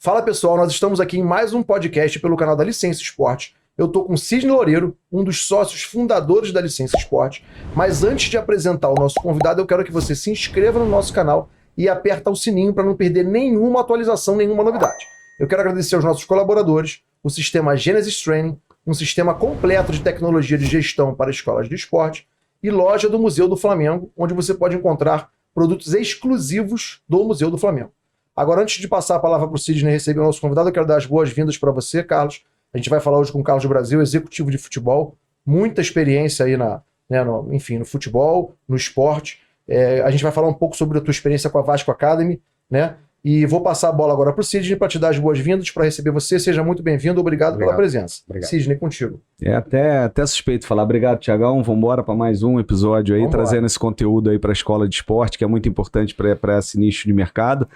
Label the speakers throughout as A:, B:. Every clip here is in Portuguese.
A: Fala pessoal, nós estamos aqui em mais um podcast pelo canal da Licença Esporte. Eu tô com o Sidney Loureiro, um dos sócios fundadores da Licença Esporte. Mas antes de apresentar o nosso convidado, eu quero que você se inscreva no nosso canal e aperta o sininho para não perder nenhuma atualização, nenhuma novidade. Eu quero agradecer aos nossos colaboradores, o sistema Genesis Training, um sistema completo de tecnologia de gestão para escolas de esporte, e loja do Museu do Flamengo, onde você pode encontrar produtos exclusivos do Museu do Flamengo. Agora, antes de passar a palavra para o Sidney receber o nosso convidado, eu quero dar as boas-vindas para você, Carlos. A gente vai falar hoje com o Carlos Brasil, executivo de futebol, muita experiência aí no futebol, no esporte. A gente vai falar um pouco sobre a tua experiência com a Vasco Academy, né? E vou passar a bola agora para o Sidney para te dar as boas-vindas, para receber você. Seja muito bem-vindo, obrigado pela presença.
B: Obrigado.
A: Sidney, contigo.
B: É até suspeito falar. Obrigado, Tiagão. Vamos embora para mais um episódio aí, trazendo esse conteúdo aí para a escola de esporte, que é muito importante para esse nicho de mercado.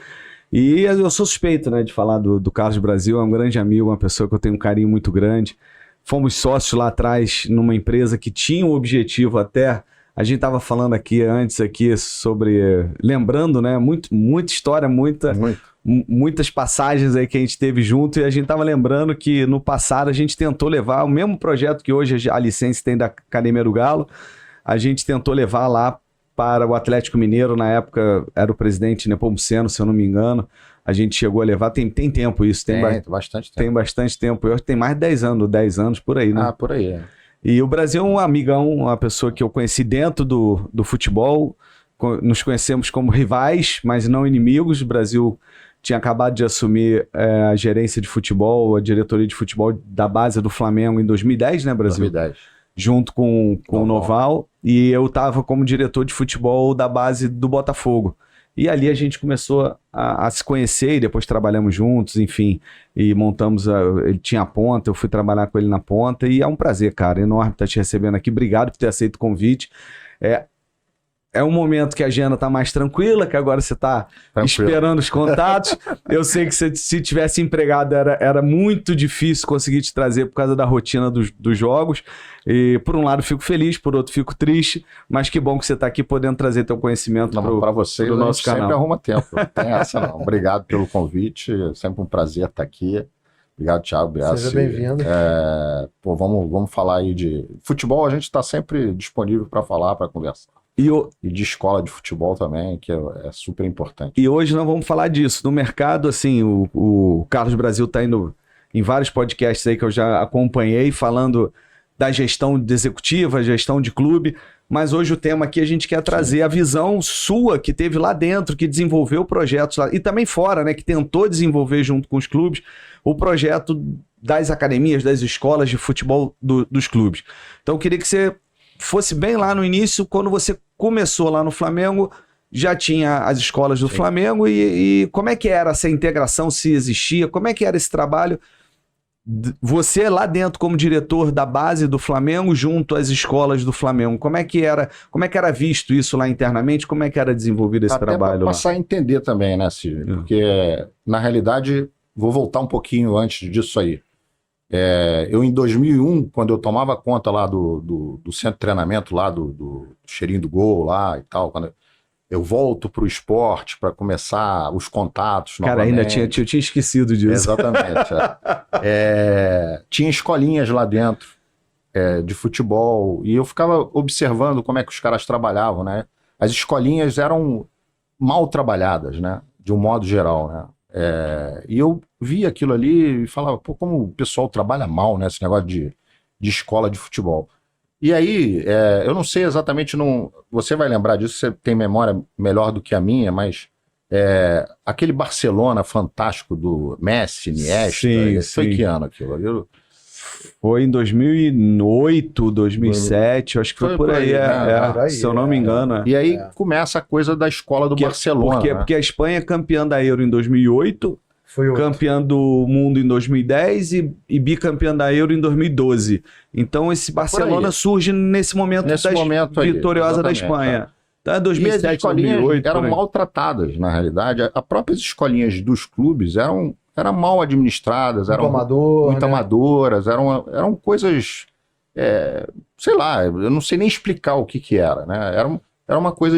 B: E eu sou suspeito, né, de falar do Carlos Brasil, é um grande amigo, uma pessoa que eu tenho um carinho muito grande. Fomos sócios lá atrás numa empresa que tinha um objetivo até... A gente estava falando antes sobre... Lembrando, né? Muita história, muitas passagens aí que a gente teve junto, e a gente estava lembrando que no passado a gente tentou levar o mesmo projeto que hoje a Licença tem da Academia do Galo, a gente tentou levar lá para o Atlético Mineiro, na época era o presidente Nepomuceno, se eu não me engano, a gente chegou a levar, tem tempo isso, tem bastante tempo. Tem bastante tempo, eu acho que tem mais de 10 anos por aí, né?
C: Ah, por aí, é.
B: E o Brasil é um amigão, uma pessoa que eu conheci dentro do futebol, nos conhecemos como rivais, mas não inimigos. O Brasil tinha acabado de assumir a gerência de futebol, a diretoria de futebol da base do Flamengo em 2010, né, Brasil?
C: 2010.
B: Junto com o Noval, e eu estava como diretor de futebol da base do Botafogo. E ali a gente começou a se conhecer e depois trabalhamos juntos, enfim, e montamos, ele tinha a ponta, eu fui trabalhar com ele na ponta, e é um prazer, cara, enorme estar te recebendo aqui, obrigado por ter aceito o convite. É um momento que a agenda está mais tranquila, que agora você está esperando os contatos. Eu sei que se tivesse empregado era muito difícil conseguir te trazer por causa da rotina dos jogos. E por um lado fico feliz, por outro fico triste, mas que bom que você está aqui podendo trazer teu conhecimento para
C: você,
B: do nosso canal.
C: Sempre arruma tempo, não tem essa não. Obrigado pelo convite, é sempre um prazer estar aqui. Obrigado, Thiago. Obrigado.
A: Seja bem-vindo.
C: Vamos falar aí de futebol, a gente está sempre disponível para falar, para conversar. E de escola de futebol também, que é super importante.
B: E hoje nós vamos falar disso. No mercado, assim, o Carlos Brasil está indo em vários podcasts aí que eu já acompanhei, falando da gestão executiva, gestão de clube, mas hoje o tema aqui a gente quer trazer a visão sua, que teve lá dentro, que desenvolveu projetos lá, e também fora, né, que tentou desenvolver junto com os clubes, o projeto das academias, das escolas de futebol dos clubes. Então eu queria que você fosse bem lá no início, quando você começou lá no Flamengo, já tinha as escolas do Flamengo, e como é que era essa integração, se existia, como é que era esse trabalho? Você lá dentro como diretor da base do Flamengo junto às escolas do Flamengo, como é que era visto isso lá internamente, como é que era desenvolvido esse trabalho lá?
C: Passar a entender também, né, Sidney? Porque na realidade, vou voltar um pouquinho antes disso aí. Eu em 2001, quando eu tomava conta lá do centro de treinamento lá do Cheirinho do Gol lá e tal, quando eu volto para o esporte para começar os contatos novamente.
B: Eu tinha esquecido disso.
C: Exatamente. Tinha escolinhas lá dentro de futebol, e eu ficava observando como é que os caras trabalhavam, né? As escolinhas eram mal trabalhadas, né? De um modo geral, né? E eu via aquilo ali e falava, pô, como o pessoal trabalha mal, né? Esse negócio de escola de futebol. E aí, eu não sei exatamente, você vai lembrar disso, você tem memória melhor do que a minha, mas aquele Barcelona fantástico do Messi, Iniesta, foi que ano aquilo?
B: Foi em 2008, 2007, acho que foi por aí, se eu não me engano.
C: E aí começa a coisa da escola do Barcelona.
B: Porque a Espanha é campeã da Euro em 2008, campeã do mundo em 2010 e bicampeã da Euro em 2012. Então esse Barcelona surge nesse momento vitoriosa da Espanha. Então, 2007,
C: e as escolinhas
B: 2008,
C: eram maltratadas, na realidade. As próprias escolinhas dos clubes eram mal administradas, eram muito amadoras, eram coisas, sei lá, eu não sei nem explicar o que era, né? Era uma coisa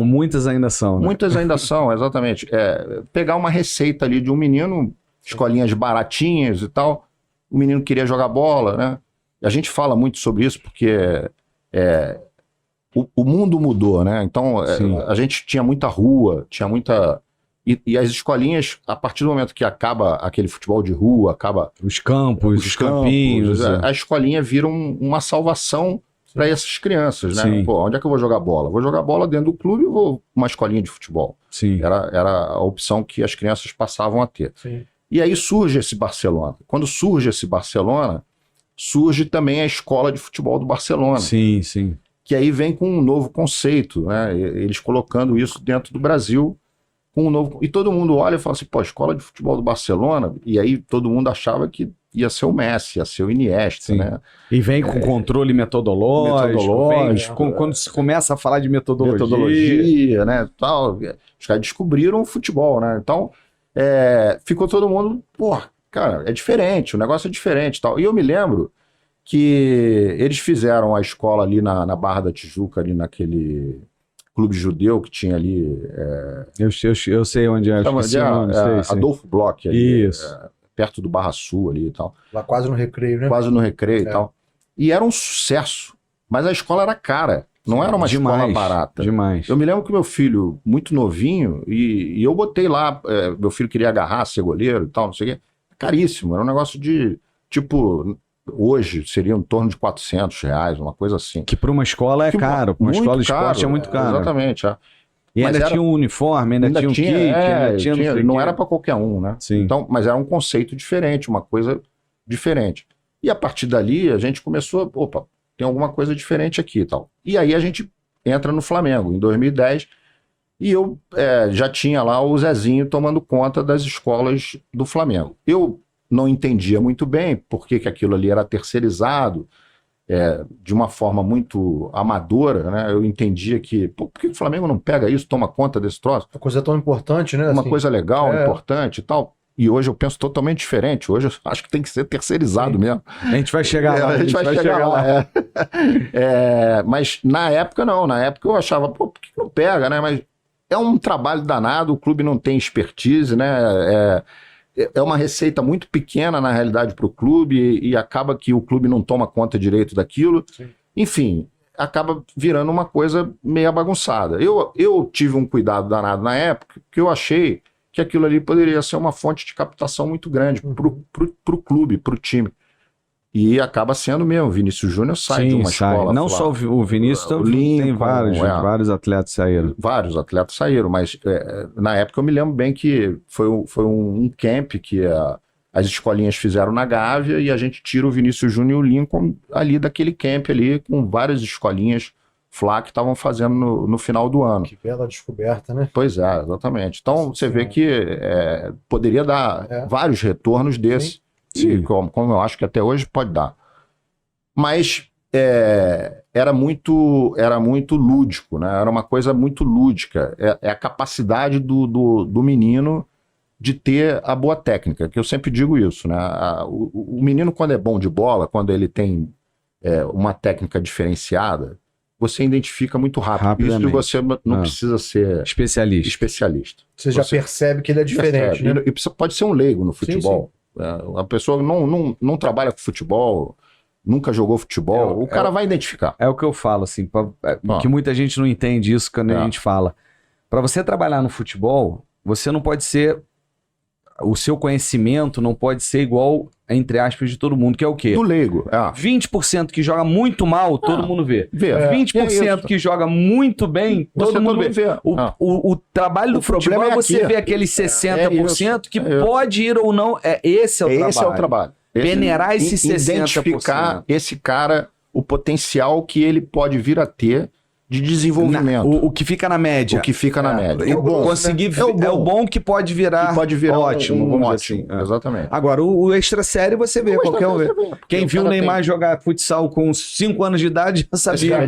B: muitas ainda são. Né?
C: Muitas ainda são, exatamente. Pegar uma receita ali de um menino escolinhas baratinhas e tal. O menino queria jogar bola, né? E a gente fala muito sobre isso porque o mundo mudou, né? Então, a gente tinha muita rua, tinha muita... E as escolinhas, a partir do momento que acaba aquele futebol de rua, acaba...
B: Os campos, os campinhos...
C: A escolinha vira uma salvação para essas crianças, né?
B: Sim.
C: Pô, onde é que eu vou jogar bola? Vou jogar bola dentro do clube ou vou uma escolinha de futebol?
B: Sim.
C: Era a opção que as crianças passavam a ter.
A: Sim.
C: E aí surge esse Barcelona. Quando surge esse Barcelona, surge também a escola de futebol do Barcelona.
B: Sim, sim.
C: Que aí vem com um novo conceito, né? Eles colocando isso dentro do Brasil, com um novo... E todo mundo olha e fala assim, pô, escola de futebol do Barcelona, e aí todo mundo achava que ia ser o Messi, ia ser o Iniesta,
B: Sim.
C: né?
B: E vem com controle metodológico. Quando se começa a falar de metodologia,
C: né? Tal, os caras descobriram o futebol, né? Então, ficou todo mundo, pô, cara, é diferente, o negócio é diferente, tal. E eu me lembro que eles fizeram a escola ali na Barra da Tijuca, ali naquele clube judeu que tinha ali...
B: Eu sei onde é.
C: sei. Adolfo Bloch, ali,
B: Isso.
C: perto do Barra Sul ali e tal.
A: Lá quase no Recreio, né?
C: Quase no Recreio e tal. E era um sucesso, mas a escola era cara, não era uma escola barata.
B: Demais.
C: Eu me lembro que meu filho, muito novinho, e eu botei lá, meu filho queria agarrar, ser goleiro e tal, não sei o quê. Caríssimo, era um negócio de, tipo, hoje seria em torno de R$400, uma coisa assim.
B: Que para uma escola é caro, para uma escola de esporte é muito caro.
C: Exatamente,
B: E ainda tinha um uniforme, ainda tinha um kit, ainda tinha
C: não era para qualquer um, né?
B: Sim.
C: Então, mas era um conceito diferente, uma coisa diferente. E a partir dali a gente começou, opa, tem alguma coisa diferente aqui e tal. E aí a gente entra no Flamengo, em 2010, e eu já tinha lá o Zezinho tomando conta das escolas do Flamengo. Eu não entendia muito bem por que aquilo ali era terceirizado, de uma forma muito amadora, né? Eu entendia que, por que o Flamengo não pega isso, toma conta desse troço?
A: Uma coisa tão importante, né?
C: Uma
A: assim,
C: coisa legal, importante e tal. E hoje eu penso totalmente diferente. Hoje eu acho que tem que ser terceirizado mesmo.
B: A gente vai chegar lá.
C: A gente vai chegar lá. Mas na época não. Na época eu achava, pô, por que não pega, né? Mas é um trabalho danado, o clube não tem expertise, né? É uma receita muito pequena, na realidade, para o clube, e acaba que o clube não toma conta direito daquilo. Sim. Enfim, acaba virando uma coisa meio bagunçada. Eu tive um cuidado danado na época, porque eu achei que aquilo ali poderia ser uma fonte de captação muito grande para o clube, para o time. E acaba sendo mesmo. O Vinícius Júnior sai de uma escola.
B: Não só o Vinícius, tem vários atletas saíram.
C: Vários atletas saíram, mas na época eu me lembro bem que foi um camp que as escolinhas fizeram na Gávea, e a gente tira o Vinícius Júnior e o Lincoln ali daquele camp ali, com várias escolinhas Flá que estavam fazendo no final do ano.
A: Que bela descoberta, né?
C: Pois é, exatamente. Então você vê que poderia dar vários retornos desse. Sim. Como eu acho que até hoje pode dar. Mas era muito lúdico, né? Era uma coisa muito lúdica. É a capacidade do menino de ter a boa técnica, que eu sempre digo isso, né? O menino, quando é bom de bola, quando ele tem uma técnica diferenciada, você identifica muito rápido. Isso você não precisa ser especialista.
A: Você já percebe que ele é diferente, né?
C: E pode ser um leigo no futebol. Sim. A pessoa não trabalha com futebol, nunca jogou futebol, o cara vai identificar.
B: É o que eu falo, assim, que muita gente não entende isso quando a gente fala. Para você trabalhar no futebol, você não pode ser... O seu conhecimento não pode ser igual, entre aspas, de todo mundo, que é o quê?
C: Do leigo.
B: 20% que joga muito mal, todo mundo vê. 20% que joga muito bem, todo mundo vê. O trabalho do futebol é você ver aqueles 60% que pode ir ou não. Esse é o trabalho.
C: Peneirar esse 60%. Identificar esse cara, o potencial que ele pode vir a ter de desenvolvimento.
B: O que fica na média.
C: O que fica na média.
B: É o bom que pode virar, ótimo.
C: Um
B: ótimo.
C: Assim. Exatamente.
B: Agora, o extra série você vê. Quem viu o Neymar jogar futsal com 5 anos de idade já sabia.
A: É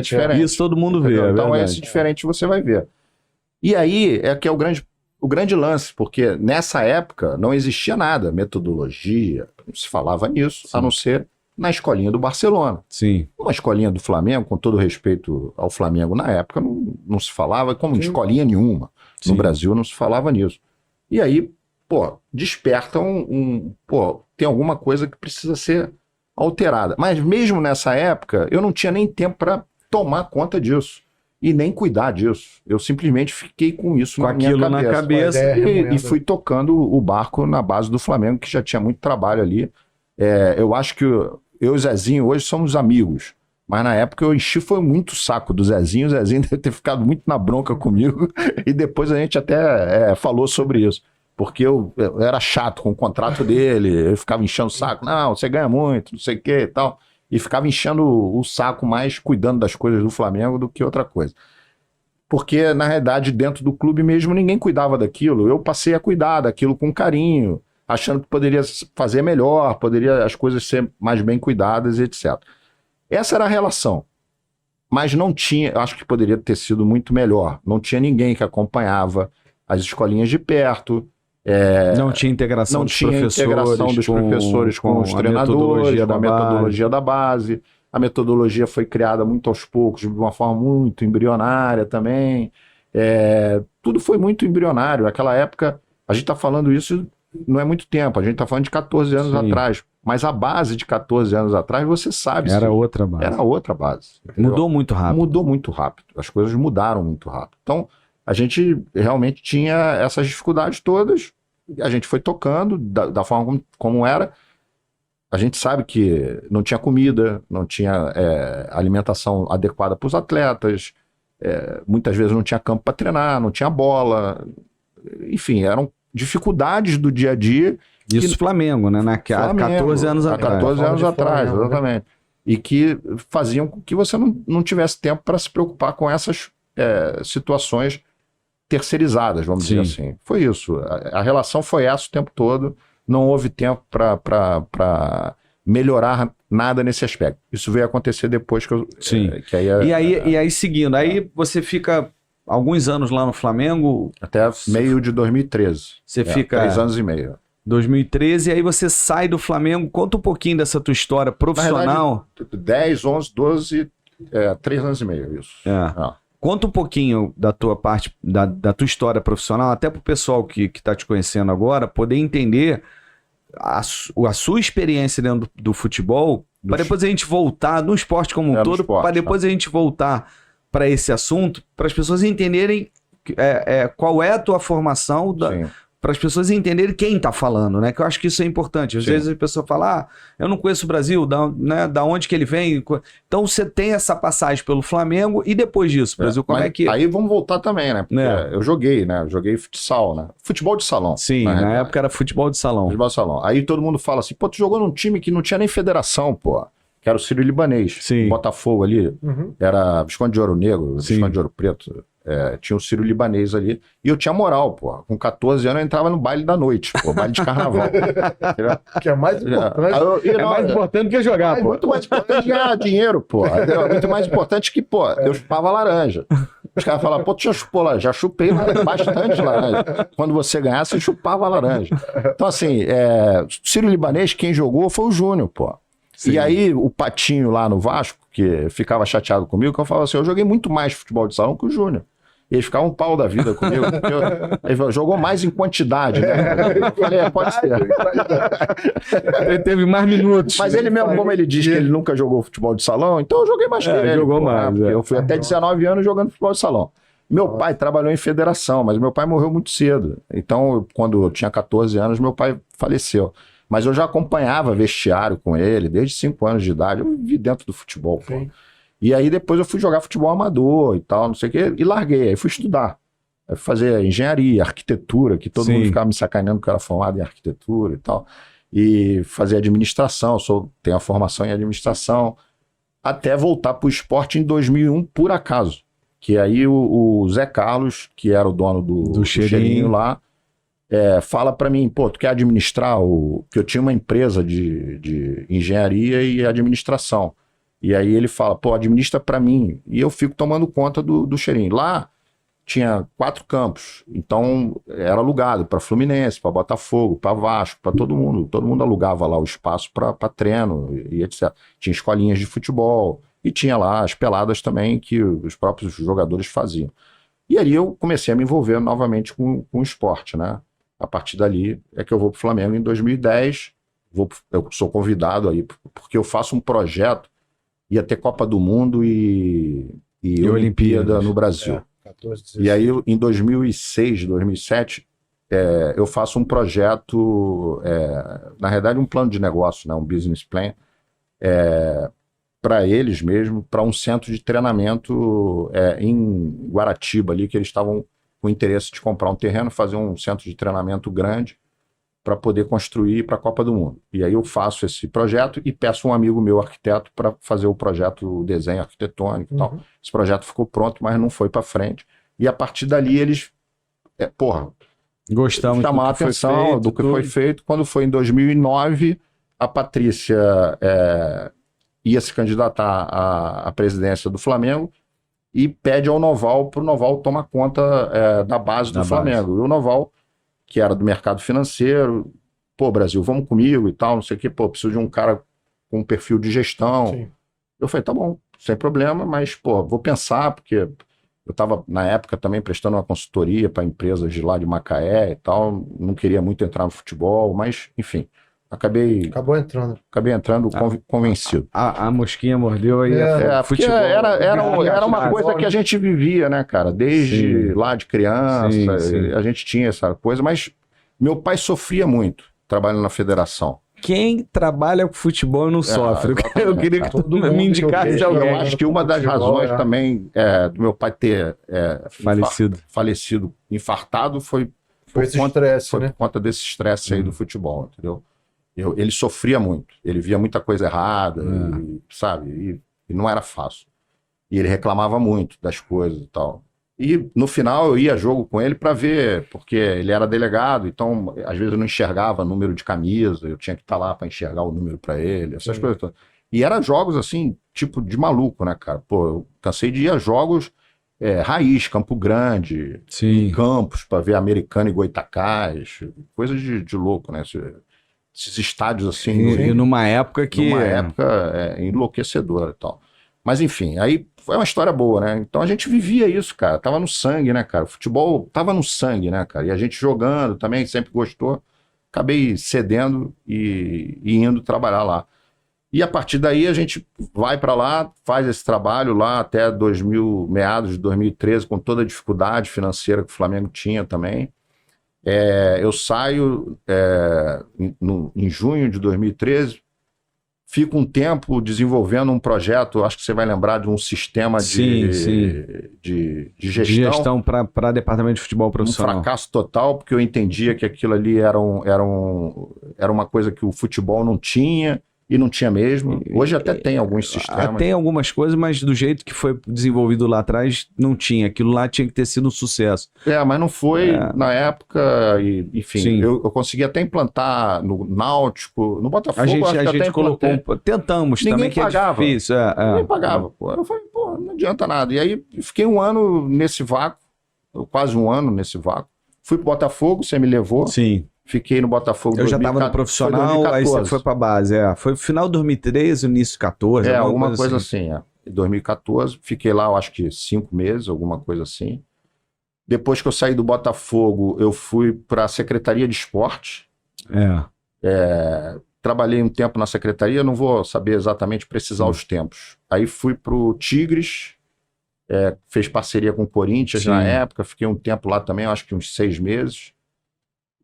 A: diferente.
B: Isso todo mundo vê.
C: Então esse diferente você vai ver. E aí que é o grande lance, porque nessa época não existia nada, metodologia, não se falava nisso, a não ser na escolinha do Barcelona.
B: Sim.
C: Uma escolinha do Flamengo, com todo respeito ao Flamengo na época, não se falava como escolinha nenhuma. No Brasil não se falava nisso. E aí pô, desperta pô, tem alguma coisa que precisa ser alterada. Mas mesmo nessa época, eu não tinha nem tempo para tomar conta disso e nem cuidar disso. Eu simplesmente fiquei com isso
B: Com aquilo na cabeça.
C: E fui tocando o barco na base do Flamengo, que já tinha muito trabalho ali. Eu acho que eu e o Zezinho hoje somos amigos. Mas na época eu enchi foi muito o saco do Zezinho. O Zezinho deve ter ficado muito na bronca comigo. E depois a gente até falou sobre isso. Porque eu era chato com o contrato dele. Eu ficava enchendo o saco. Não, você ganha muito, não sei o que e tal. E ficava enchendo o saco mais cuidando das coisas do Flamengo do que outra coisa. Porque, na realidade, dentro do clube mesmo, ninguém cuidava daquilo. Eu passei a cuidar daquilo com carinho, achando que poderia fazer melhor, poderia as coisas ser mais bem cuidadas, etc. Essa era a relação. Mas não tinha, acho que poderia ter sido muito melhor. Não tinha ninguém que acompanhava as escolinhas de perto.
B: Não tinha integração dos
C: professores com os treinadores, com a metodologia da base. A metodologia foi criada muito aos poucos, de uma forma muito embrionária também. Tudo foi muito embrionário. Naquela época, a gente está falando isso não é muito tempo, a gente está falando de 14 anos atrás. Mas a base de 14 anos atrás, você sabe.
B: Era outra base.
C: Era outra base. Entendeu?
B: Mudou muito rápido.
C: Mudou muito rápido. As coisas mudaram muito rápido. Então, a gente realmente tinha essas dificuldades todas. A gente foi tocando da forma como era. A gente sabe que não tinha comida, não tinha alimentação adequada para os atletas, muitas vezes não tinha campo para treinar, não tinha bola. Enfim, eram dificuldades do dia a dia.
B: Isso Flamengo, né? Há 14 anos atrás.
C: Há 14 anos atrás, exatamente. E que faziam com que você não tivesse tempo para se preocupar com essas situações terceirizadas, vamos dizer assim. Foi isso. A relação foi essa o tempo todo. Não houve tempo para melhorar nada nesse aspecto. Isso veio acontecer depois que eu...
B: Sim. E aí, seguindo, aí você fica alguns anos lá no Flamengo...
C: Até meio de 2013.
B: Você fica...
C: 3 anos e meio.
B: 2013, e aí você sai do Flamengo. Conta um pouquinho dessa tua história profissional.
C: Na verdade, 10, 11, 12, 3 anos e meio, isso.
B: Conta um pouquinho da tua parte, da tua história profissional, até para o pessoal que está te conhecendo agora poder entender a sua experiência dentro do futebol, para depois a gente voltar no esporte como um todo, para depois a gente voltar para esse assunto, para as pessoas entenderem qual é a tua formação, para as pessoas entenderem quem está falando, né? Que eu acho que isso é importante. Às vezes a pessoa fala, eu não conheço o Brasil, da onde que ele vem. Então você tem essa passagem pelo Flamengo e depois disso, Brasil, como é que...
C: Aí vamos voltar também, né? Porque eu joguei, né? Eu joguei futsal, né? Futebol de salão.
B: Sim, na época era futebol de salão.
C: Futebol de salão. Aí todo mundo fala assim, pô, tu jogou num time que não tinha nem federação, pô. Que era o Sírio-Libanês.
B: Sim.
C: Botafogo ali. Era Visconde de Ouro Negro, Visconde de Ouro Preto. Tinha o Sírio-Libanês ali. E eu tinha moral, pô. Com 14 anos eu entrava no baile da noite, pô. Baile de carnaval.
A: Que é mais importante.
B: É mais importante que jogar, pô.
C: Muito mais importante que ganhar dinheiro, pô. É muito mais importante que, pô, eu chupava laranja. Os caras falavam, pô, tu já chupou laranja? Já chupei bastante laranja. Quando você ganhasse, você chupava laranja. Então, assim, Sírio-Libanês, quem jogou foi o Júnior, pô. Sim. E aí, o Patinho lá no Vasco, que ficava chateado comigo, que eu falava assim, eu joguei muito mais futebol de salão que o Júnior. E eles ficavam um pau da vida comigo, porque ele jogou mais em quantidade, né? Eu falei, pode ser.
B: Ele teve mais minutos.
C: Mas ele mesmo, como ele diz que ele nunca jogou futebol de salão, então eu joguei mais que ele.
B: Jogou mais.
C: Eu fui até 19 anos jogando futebol de salão. Meu pai trabalhou em federação, mas meu pai morreu muito cedo. Então, quando eu tinha 14 anos, meu pai faleceu. Mas eu já acompanhava vestiário com ele, desde 5 anos de idade. Eu vivi dentro do futebol, pô. E aí depois eu fui jogar futebol amador e tal, não sei o quê, e larguei. Aí fui estudar. Aí fui fazer engenharia, arquitetura, que todo mundo ficava me sacaneando que eu era formado em arquitetura e tal. E fazer administração, tenho a formação em administração. Até voltar para o esporte em 2001, por acaso. Que aí o Zé Carlos, que era o dono do Cheirinho lá, fala para mim, pô, tu quer administrar que eu tinha uma empresa de engenharia e administração. E aí ele fala, pô, administra para mim. E eu fico tomando conta do Cheirinho. Lá tinha 4 campos, então era alugado para Fluminense, para Botafogo, para Vasco, para todo mundo. Todo mundo alugava lá o espaço para treino e etc. Tinha escolinhas de futebol e tinha lá as peladas também que os próprios jogadores faziam. E aí eu comecei a me envolver novamente com o esporte, né? A partir dali é que eu vou para o Flamengo em 2010. Eu sou convidado aí, porque eu faço um projeto, ia ter Copa do Mundo e Olimpíada no Brasil.
A: 14, 16.
C: E aí, em 2006, 2007, eu faço um projeto, na realidade, um plano de negócio, né, um business plan, para eles mesmo, para um centro de treinamento em Guaratiba, ali, que eles estavam com interesse de comprar um terreno, fazer um centro de treinamento grande para poder construir para a Copa do Mundo. E aí eu faço esse projeto e peço um amigo meu, arquiteto, para fazer o projeto, o desenho arquitetônico e tal. Esse projeto ficou pronto, mas não foi para frente. E a partir dali eles,
B: Gostamos
C: chamaram a atenção do que foi feito. Quando foi em 2009, a Patrícia ia se candidatar à presidência do Flamengo e pede ao Noval para o Noval tomar conta da base do Flamengo. E o Noval, que era do mercado financeiro, Brasil, vamos comigo e tal, não sei o quê, preciso de um cara com um perfil de gestão.
A: Sim.
C: Eu falei, tá bom, sem problema, mas, vou pensar, porque eu estava, na época, também prestando uma consultoria para empresas de lá de Macaé e tal, não queria muito entrar no futebol, mas, enfim,
A: Acabou entrando.
C: acabei entrando convencido.
B: A mosquinha mordeu aí.
C: Porque
B: Futebol.
C: era uma coisa que a gente vivia, né, cara? Desde
B: Sim.
C: lá de criança,
B: Sim.
C: a gente tinha essa coisa, mas meu pai sofria muito trabalhando na federação.
B: Quem trabalha com futebol não sofre.
C: Exatamente.
B: Eu queria que
A: Todo
B: tu
A: mundo
B: me
A: que eu
B: indicasse
A: vejo,
B: alguém.
C: Eu acho que uma das
A: Futebol,
C: razões também do meu pai ter falecido, infartado, foi
A: Foi esse estresse, né?
C: por conta desse estresse aí do futebol, entendeu? Ele sofria muito, ele via muita coisa errada, sabe? E não era fácil. E ele reclamava muito das coisas e tal. E no final eu ia a jogo com ele para ver, porque ele era delegado, então às vezes eu não enxergava número de camisa, eu tinha que estar lá para enxergar o número para ele, essas coisas todas. E eram jogos assim, tipo de maluco, né, cara? Eu cansei de ir a jogos raiz, Campo Grande,
B: Sim.
C: Campos, para ver Americana e Goitacás, coisas de louco, né? Esses estádios assim.
B: E numa época que.
C: Numa época enlouquecedora e tal. Mas enfim, aí foi uma história boa, né? Então a gente vivia isso, cara. Tava no sangue, né, cara? O futebol tava no sangue, né, cara? E a gente jogando também, sempre gostou. Acabei cedendo e indo trabalhar lá. E a partir daí a gente vai para lá, faz esse trabalho lá até meados de 2013, com toda a dificuldade financeira que o Flamengo tinha também. Eu saio em junho de 2013, fico um tempo desenvolvendo um projeto, acho que você vai lembrar de um sistema de gestão
B: para departamento de futebol profissional.
C: Um fracasso total, porque eu entendia que aquilo ali era uma coisa que o futebol não tinha. E não tinha mesmo. Hoje até tem alguns sistemas.
B: Tem algumas coisas, mas do jeito que foi desenvolvido lá atrás, não tinha. Aquilo lá tinha que ter sido um sucesso.
C: Mas não foi na época. Enfim, eu consegui até implantar no Náutico, no Botafogo.
B: A gente colocou. Tentamos
C: ninguém
B: também,
C: pagava.
B: Que é difícil.
C: Ninguém pagava. Eu falei, não adianta nada. E aí fiquei um ano nesse vácuo, quase um ano nesse vácuo. Fui pro Botafogo, você me levou.
B: Sim.
C: Fiquei no Botafogo.
B: Eu já estava no profissional, aí você foi para base. Foi final de 2013, início de 14.
C: Alguma coisa assim. Em 2014, fiquei lá, eu acho que 5 meses, alguma coisa assim. Depois que eu saí do Botafogo, eu fui para a Secretaria de Esporte. Trabalhei um tempo na secretaria, não vou saber exatamente precisar os tempos. Aí fui para o Tigres, fez parceria com o Corinthians na época, fiquei um tempo lá também, acho que uns 6 meses.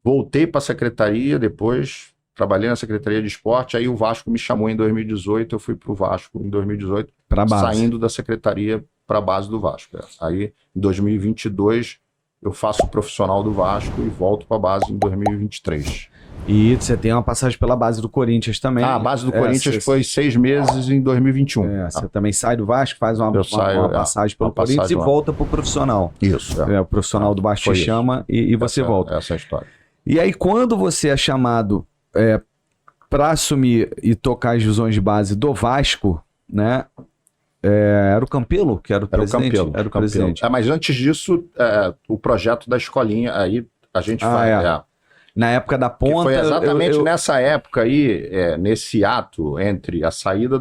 C: Voltei para a secretaria, depois trabalhei na Secretaria de Esporte, aí o Vasco me chamou em 2018, eu fui para o Vasco em 2018, saindo da secretaria para a base do Vasco. Aí, em 2022, eu faço o profissional do Vasco e volto para a base em 2023.
B: E você tem uma passagem pela base do Corinthians também.
C: A base do Corinthians foi 6 meses em 2021.
B: Você também sai do Vasco, faz uma passagem pelo Corinthians e volta para o profissional.
C: Isso.
B: O profissional do Vasco te chama e você volta.
C: Essa é a história.
B: E aí, quando você é chamado para assumir e tocar as divisões de base do Vasco, né? Era o Campelo que era o presidente? Era o presidente.
C: Mas antes disso, o projeto da escolinha, aí a gente faz...
B: Na época da ponta...
C: Que foi exatamente nessa época aí, nesse ato entre a saída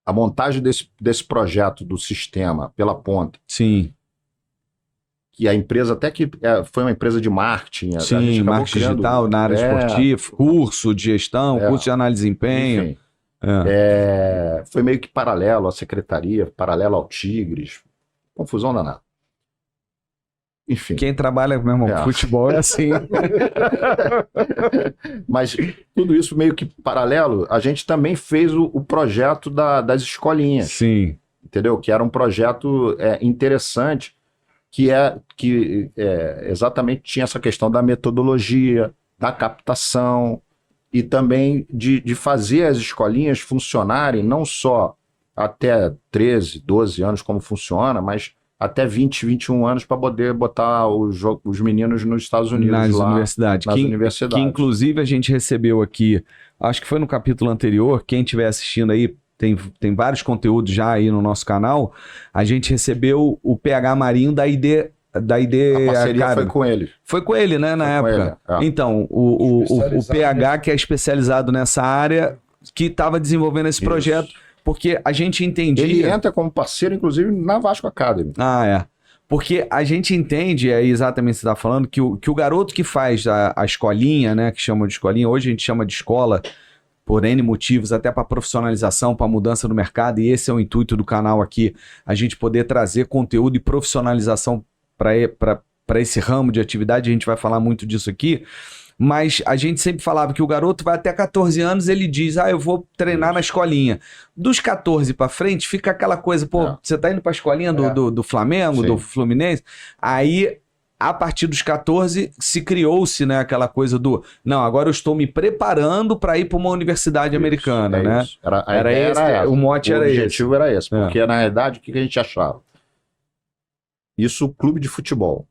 C: a montagem desse projeto do sistema pela ponta.
B: Sim.
C: que a empresa até que foi uma empresa de marketing.
B: Sim,
C: a gente acabou
B: marketing
C: criando,
B: digital na área esportiva, curso de gestão, curso de análise de desempenho.
C: Enfim, foi meio que paralelo à secretaria, paralelo ao Tigres. Confusão danada. Enfim.
B: Quem trabalha, meu irmão, futebol é assim.
C: Mas tudo isso meio que paralelo, a gente também fez o projeto das escolinhas.
B: Sim.
C: Entendeu? Que era um projeto interessante, que exatamente tinha essa questão da metodologia, da captação e também de fazer as escolinhas funcionarem não só até 13, 12 anos como funciona, mas até 20, 21 anos para poder botar os meninos nos Estados Unidos
B: nas
C: lá,
B: universidades.
C: nas universidades.
B: Que inclusive a gente recebeu aqui, acho que foi no capítulo anterior, quem estiver assistindo aí, tem vários conteúdos já aí no nosso canal, a gente recebeu o PH Marinho da ID. A parceria
C: foi com ele.
B: Foi com ele, né, na época. Então, o PH, que é especializado nessa área, que estava desenvolvendo esse projeto, porque a gente entendia...
C: Ele entra como parceiro, inclusive, na Vasco Academy.
B: Porque a gente entende, exatamente o que você está falando, que o garoto que faz a escolinha, né, que chamam de escolinha, hoje a gente chama de escola, por N motivos, até para profissionalização, para mudança no mercado, e esse é o intuito do canal aqui, a gente poder trazer conteúdo e profissionalização para esse ramo de atividade, a gente vai falar muito disso aqui, mas a gente sempre falava que o garoto vai até 14 anos, ele diz, eu vou treinar na escolinha. Dos 14 para frente, fica aquela coisa, você tá indo para a escolinha do Flamengo, do Fluminense, aí... A partir dos 14, se criou-se, né, aquela coisa do... Não, agora eu estou me preparando para ir para uma universidade americana, né?
C: Era esse,
B: o mote era esse.
C: O objetivo era esse, porque na realidade o que a gente achava? Isso, clube de futebol.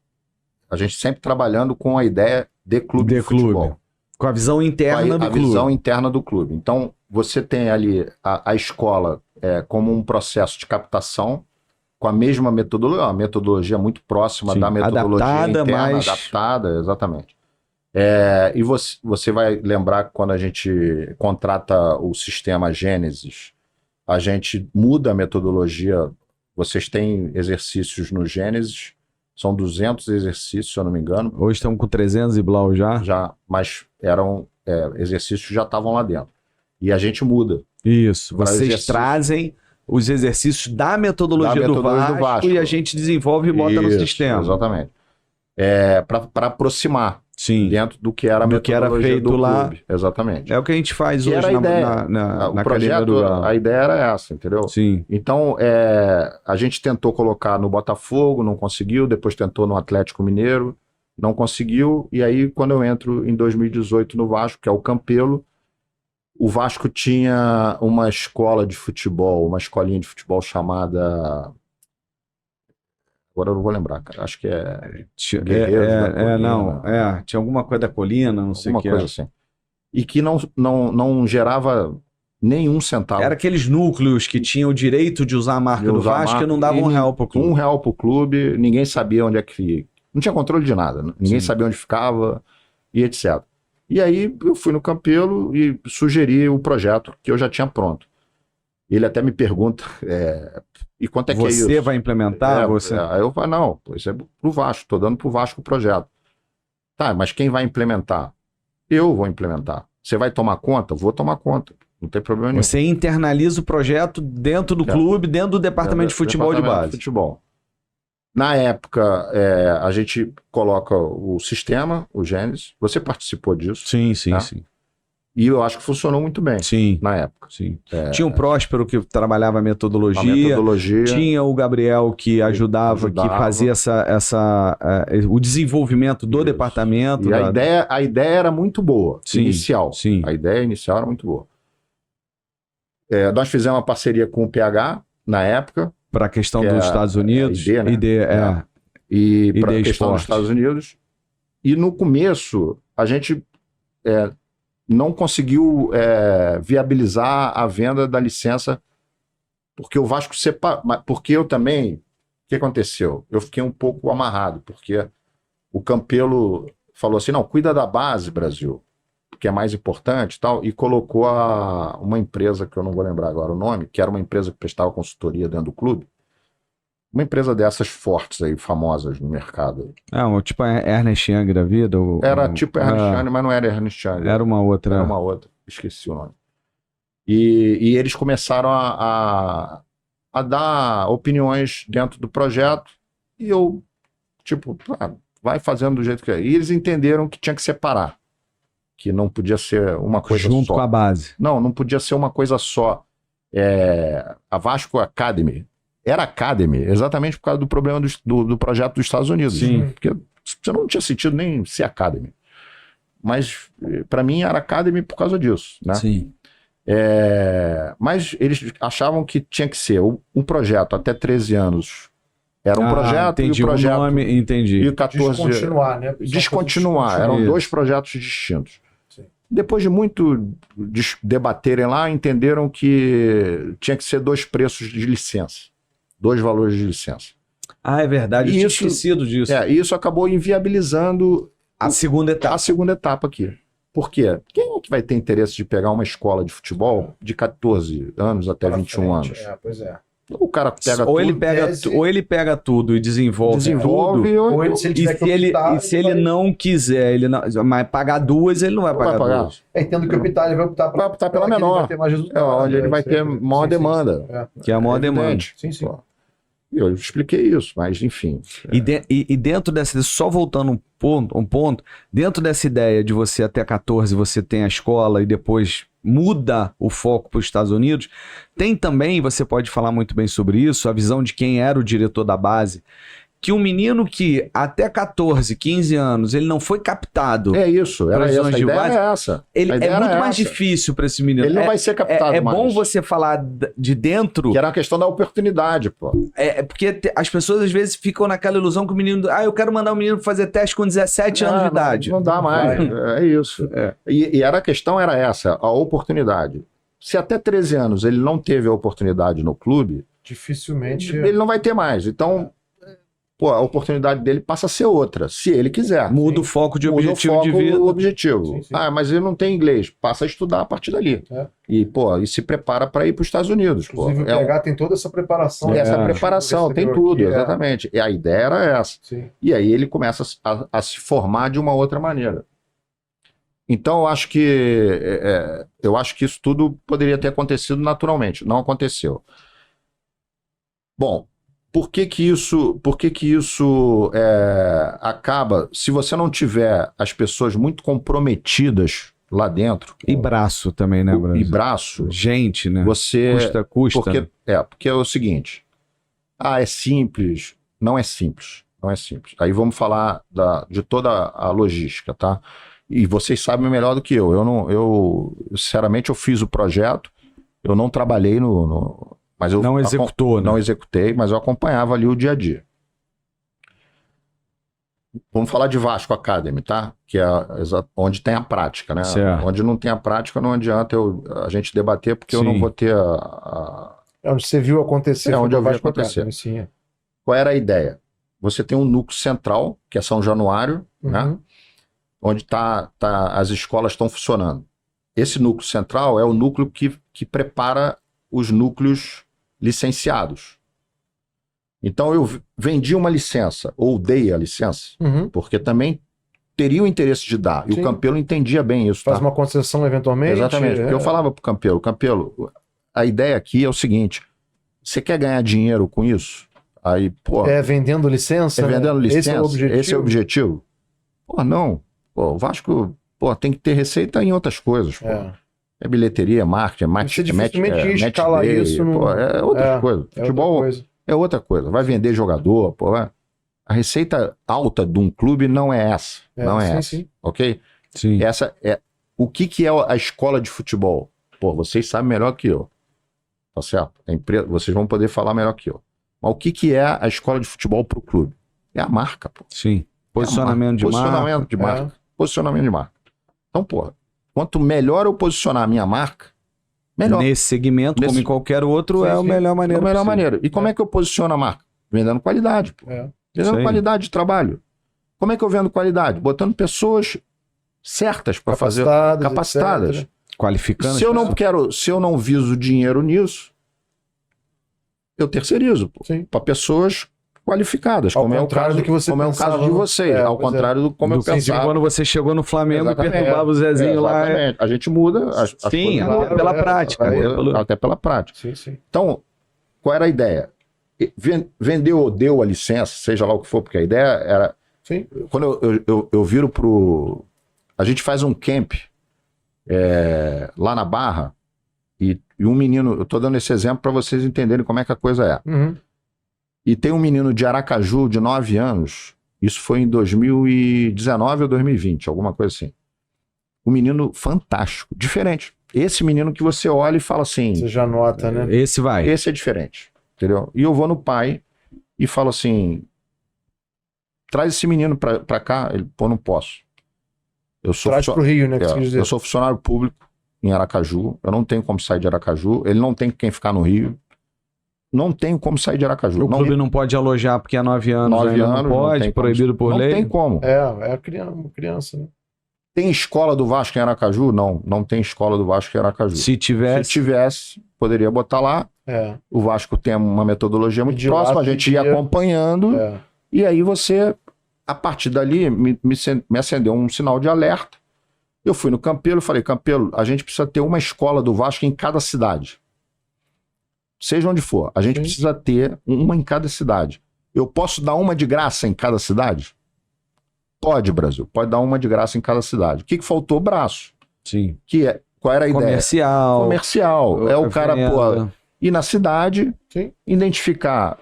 C: A gente sempre trabalhando com a ideia de clube de futebol.
B: Com a visão interna do clube.
C: A visão interna do clube. Então, você tem ali a escola como um processo de captação, com a mesma metodologia, uma metodologia muito próxima da metodologia
B: adaptada,
C: interna, adaptada, exatamente. E você vai lembrar que quando a gente contrata o sistema Gênesis, a gente muda a metodologia. Vocês têm exercícios no Gênesis, são 200 exercícios, se eu não me engano.
B: Hoje estamos com 300 e blau já.
C: Já, mas eram exercícios que já estavam lá dentro. E a gente muda.
B: Isso, vocês trazem... os exercícios da metodologia do Vasco e a gente desenvolve e bota no sistema.
C: Exatamente. Para aproximar dentro do que era a metodologia
B: que era feito
C: do
B: lá.
C: clube. Exatamente.
B: É o que a gente faz
C: que
B: hoje
C: na projeto, a ideia era essa, entendeu?
B: Sim.
C: Então, a gente tentou colocar no Botafogo, não conseguiu, depois tentou no Atlético Mineiro, não conseguiu, e aí quando eu entro em 2018 no Vasco, que é o Campelo, o Vasco tinha uma escola de futebol, uma escolinha de futebol chamada... Agora eu não vou lembrar, cara. Acho que
B: tinha alguma coisa da Colina, não sei o que.
C: Alguma coisa assim. E que não gerava nenhum centavo.
B: Era aqueles núcleos que tinham o direito de usar a marca do Vasco e não davam R$1 pro clube.
C: R$1 pro clube, ninguém sabia onde é que... Não tinha controle de nada. Ninguém sabia onde ficava e etc. E aí eu fui no Campelo e sugeri o projeto que eu já tinha pronto. Ele até me pergunta, e quanto é que é isso?
B: Você vai implementar?
C: Aí eu falo, não, isso é pro Vasco, estou dando pro Vasco o projeto. Tá, mas quem vai implementar? Eu vou implementar. Você vai tomar conta? Vou tomar conta. Não tem problema nenhum.
B: Você internaliza o projeto dentro do clube, dentro do departamento de futebol de base.
C: Futebol. Na época, a gente coloca o sistema, o Gênesis. Você participou disso?
B: Sim.
C: E eu acho que funcionou muito bem na época.
B: Sim. Tinha o Próspero que trabalhava a metodologia. Tinha o Gabriel que ajudava. Que fazia o desenvolvimento do departamento.
C: E a ideia era muito boa, inicial.
B: Sim.
C: A ideia inicial era muito boa. Nós fizemos uma parceria com o PH na época.
B: Para a questão dos Estados Unidos.
C: ID, né? E para a questão dos Estados Unidos. E no começo, a gente não conseguiu viabilizar a venda da licença, porque o Vasco porque eu também... O que aconteceu? Eu fiquei um pouco amarrado, porque o Campelo falou assim, não, cuida da base, Brasil, que é mais importante e tal, e colocou uma empresa, que eu não vou lembrar agora o nome, que era uma empresa que prestava consultoria dentro do clube, Uma empresa dessas fortes aí, famosas no mercado.
B: Tipo a Ernest Young da vida?
C: Era tipo Ernest Young, mas não era Ernest Young.
B: Era uma outra.
C: Era uma outra, esqueci o nome. E eles começaram a dar opiniões dentro do projeto e eu, tipo, vai fazendo do jeito que é. E eles entenderam que tinha que separar, que não podia ser uma coisa
B: junto
C: só.
B: com a base.
C: Não podia ser uma coisa só. A Vasco Academy era Academy exatamente por causa do problema do projeto dos Estados Unidos.
B: Sim.
C: Porque você não tinha sentido nem ser Academy. Mas, para mim, era Academy por causa disso, né?
B: Sim.
C: Mas eles achavam que tinha que ser um projeto até 13 anos. Era um projeto
B: entendi,
C: e o projeto...
B: O nome, entendi.
C: E o 14...
A: Descontinuar, né?
C: Descontinuar. Eram dois projetos distintos.
A: Sim.
C: Depois de muito debaterem lá, entenderam que tinha que ser 2 preços de licença. 2 valores de licença.
B: É verdade. Eu tinha esquecido disso.
C: E isso acabou inviabilizando
B: a segunda etapa
C: aqui. Por quê? Quem é que vai ter interesse de pegar uma escola de futebol de 14 anos até 21 anos?
A: Pois é.
C: O cara pega
B: ou ele pega tudo e desenvolve tudo,
A: ou ele,
B: se ele não quiser, mas pagar 2, ele não vai pagar 2.
A: Tendo que optar, ele vai optar
C: pela menor.
A: Ele vai ter mais resultado,
C: onde ele vai ter maior demanda.
B: Que é a maior demanda.
A: Sim.
C: Eu expliquei isso, mas enfim.
B: E dentro dessa, só voltando um ponto, dentro dessa ideia de você até 14, você tem a escola e depois muda o foco para os Estados Unidos, tem também, você pode falar muito bem sobre isso, a visão de quem era o diretor da base, que um menino que até 14, 15 anos, ele não foi captado.
C: É isso, era essa. A ideia é essa.
B: Ele é muito mais difícil para esse menino.
C: Ele não vai ser captado mais.
B: Bom você falar de dentro.
C: Que era uma questão da oportunidade, pô.
B: Porque as pessoas às vezes ficam naquela ilusão que o menino... eu quero mandar o menino fazer teste com 17 anos de idade.
C: Não dá mais, é isso. E a questão era essa, a oportunidade. Se até 13 anos ele não teve a oportunidade no clube...
A: Dificilmente...
C: Ele não vai ter mais, então... a oportunidade dele passa a ser outra, se ele quiser.
B: Muda o foco de objetivo de vida.
C: O objetivo.
A: Sim.
C: Mas ele não tem inglês. Passa a estudar a partir dali. E se prepara para ir para os Estados Unidos.
A: Inclusive, o PH tem toda essa preparação.
C: Essa preparação, tem tudo, exatamente. E a ideia era essa.
A: Sim.
C: E aí ele começa a se formar de uma outra maneira. Então, eu acho que isso tudo poderia ter acontecido naturalmente. Não aconteceu. Bom, por que isso acaba, se você não tiver as pessoas muito comprometidas lá dentro...
B: E braço também, né, Brasil?
C: E braço.
B: Gente, né?
C: Você...
B: Custa.
C: Porque é o seguinte, é simples. Não é simples. Aí vamos falar de toda a logística, tá? E vocês sabem melhor do que eu. Sinceramente, eu fiz o projeto, eu não trabalhei mas eu
B: não executou, né?
C: Não executei, mas eu acompanhava ali o dia a dia. Vamos falar de Vasco Academy, tá? Que é onde tem a prática, né?
B: Certo.
C: Onde não tem a prática, não adianta a gente debater, porque eu não vou ter
A: É onde você viu acontecer.
C: Onde eu vi acontecer.
A: Academy, sim.
C: Qual era a ideia? Você tem um núcleo central, que é São Januário, né? Onde as escolas estão funcionando. Esse núcleo central é o núcleo que prepara os núcleos licenciados. Então eu vendi uma licença, ou dei a licença, porque também teria o interesse de dar. E o Campelo entendia bem isso.
A: Faz uma concessão eventualmente.
C: Exatamente, porque eu falava pro Campelo, a ideia aqui é o seguinte, você quer ganhar dinheiro com isso? Aí,
A: vendendo licença?
C: Vendendo licença,
A: esse é o objetivo?
C: Não. O Vasco, tem que ter receita em outras coisas, É bilheteria, marketing, match
A: escala
C: day,
A: isso
C: é outra coisa. Futebol é outra coisa. Vai vender jogador, A receita alta de um clube não é essa. Não é essa.
A: Sim.
C: Ok?
B: Sim.
C: Essa é... O que é a escola de futebol? Vocês sabem melhor que eu. Tá certo? Vocês vão poder falar melhor que eu. Mas o que é a escola de futebol pro clube? É a marca,
B: Sim. Posicionamento de marca.
C: Posicionamento de marca. Então, quanto melhor eu posicionar a minha marca, melhor.
B: Nesse segmento, como em qualquer outro, é a melhor maneira.
C: É a melhor maneira. E como é que eu posiciono a marca? Vendendo qualidade. Vendendo qualidade de trabalho. Como é que eu vendo qualidade? Botando pessoas certas para fazer. Capacitadas.
B: Etc. Qualificando.
C: Se eu não viso dinheiro nisso, eu terceirizo
A: Sim.
C: para pessoas qualificadas,
A: Ao
C: como é o
A: contrário
C: caso
A: do que você
C: como é o caso
A: pensava,
C: de vocês,
A: é,
C: ao
A: pois é.
C: contrário do como eu
B: Sim,
C: pensava.
B: quando você chegou no Flamengo
C: Exatamente.
B: e perturbava o Zezinho lá.
C: Exatamente. A gente muda as
B: Sim,
C: coisas
B: até
C: mudam.
B: pela prática.
C: Até pela prática.
A: Sim, sim.
C: Então, qual era a ideia? Vendeu ou deu a licença, seja lá o que for, porque a ideia era...
A: Sim.
C: Quando eu viro pro... A gente faz um camp lá na Barra e um menino... Eu tô dando esse exemplo para vocês entenderem como é que a coisa é.
A: Uhum.
C: E tem um menino de Aracaju, de 9 anos, isso foi em 2019 ou 2020, alguma coisa assim. Um menino fantástico, diferente. Esse menino que você olha e fala assim...
A: Você já nota, né?
B: Esse vai.
C: Esse é diferente, entendeu? E eu vou no pai e falo assim, traz esse menino pra cá. Ele, pô, não posso. Eu sou,
A: Traz pro Rio, né? Que você quis dizer.
C: eu sou funcionário público em Aracaju, eu não tenho como sair de Aracaju, ele não tem quem ficar no Rio, não tenho como sair de Aracaju.
B: O clube não pode alojar porque há 9 anos,
C: 9
B: ainda
C: anos,
B: não pode,
C: tem
B: proibido por
C: não
B: lei.
C: tem como.
A: É criança, né?
C: Tem escola do Vasco em Aracaju? Não, não tem escola do Vasco em Aracaju.
B: Se tivesse,
C: Se tivesse, poderia botar lá.
A: É.
C: O Vasco tem uma metodologia muito
A: De lá
C: próxima, a gente ia
A: podia-
C: acompanhando.
A: É.
C: E aí você, a partir dali, me acendeu um sinal de alerta. Eu fui no Campelo e falei, Campelo, a gente precisa ter uma escola do Vasco em cada cidade. Seja onde for, a gente
A: Sim.
C: precisa ter uma em cada cidade. Eu posso dar uma de graça em cada cidade? Pode, Brasil, pode dar uma de graça em cada cidade. O que faltou? Braço.
B: sim,
C: Qual era a ideia?
B: comercial,
C: Comercial. É o cara, pô,
B: venda.
C: ir na cidade,
A: Sim.
C: identificar.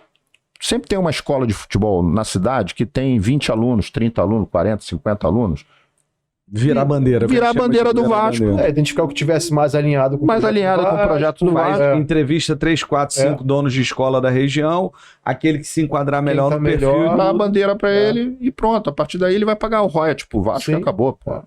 C: Sempre tem uma escola de futebol na cidade que tem 20 alunos, 30 alunos, 40, 50 alunos.
B: Virar a bandeira.
C: Virar a
B: chama de
C: bandeira do
B: virar a
C: Vasco.
B: bandeira.
A: Identificar o que tivesse mais alinhado com
C: Mais
A: projeto
C: alinhado
A: do
C: com o projeto do
B: Faz,
C: Vasco.
B: entrevista 3, 4, 5 donos de escola da região, aquele que se enquadrar
A: Quem
B: melhor
A: tá
B: no perfil.
A: melhor,
C: Dá a bandeira pra
A: É.
C: ele e pronto. A partir daí ele vai pagar o royalty pro Vasco e
A: Sim.
C: acabou. Pô.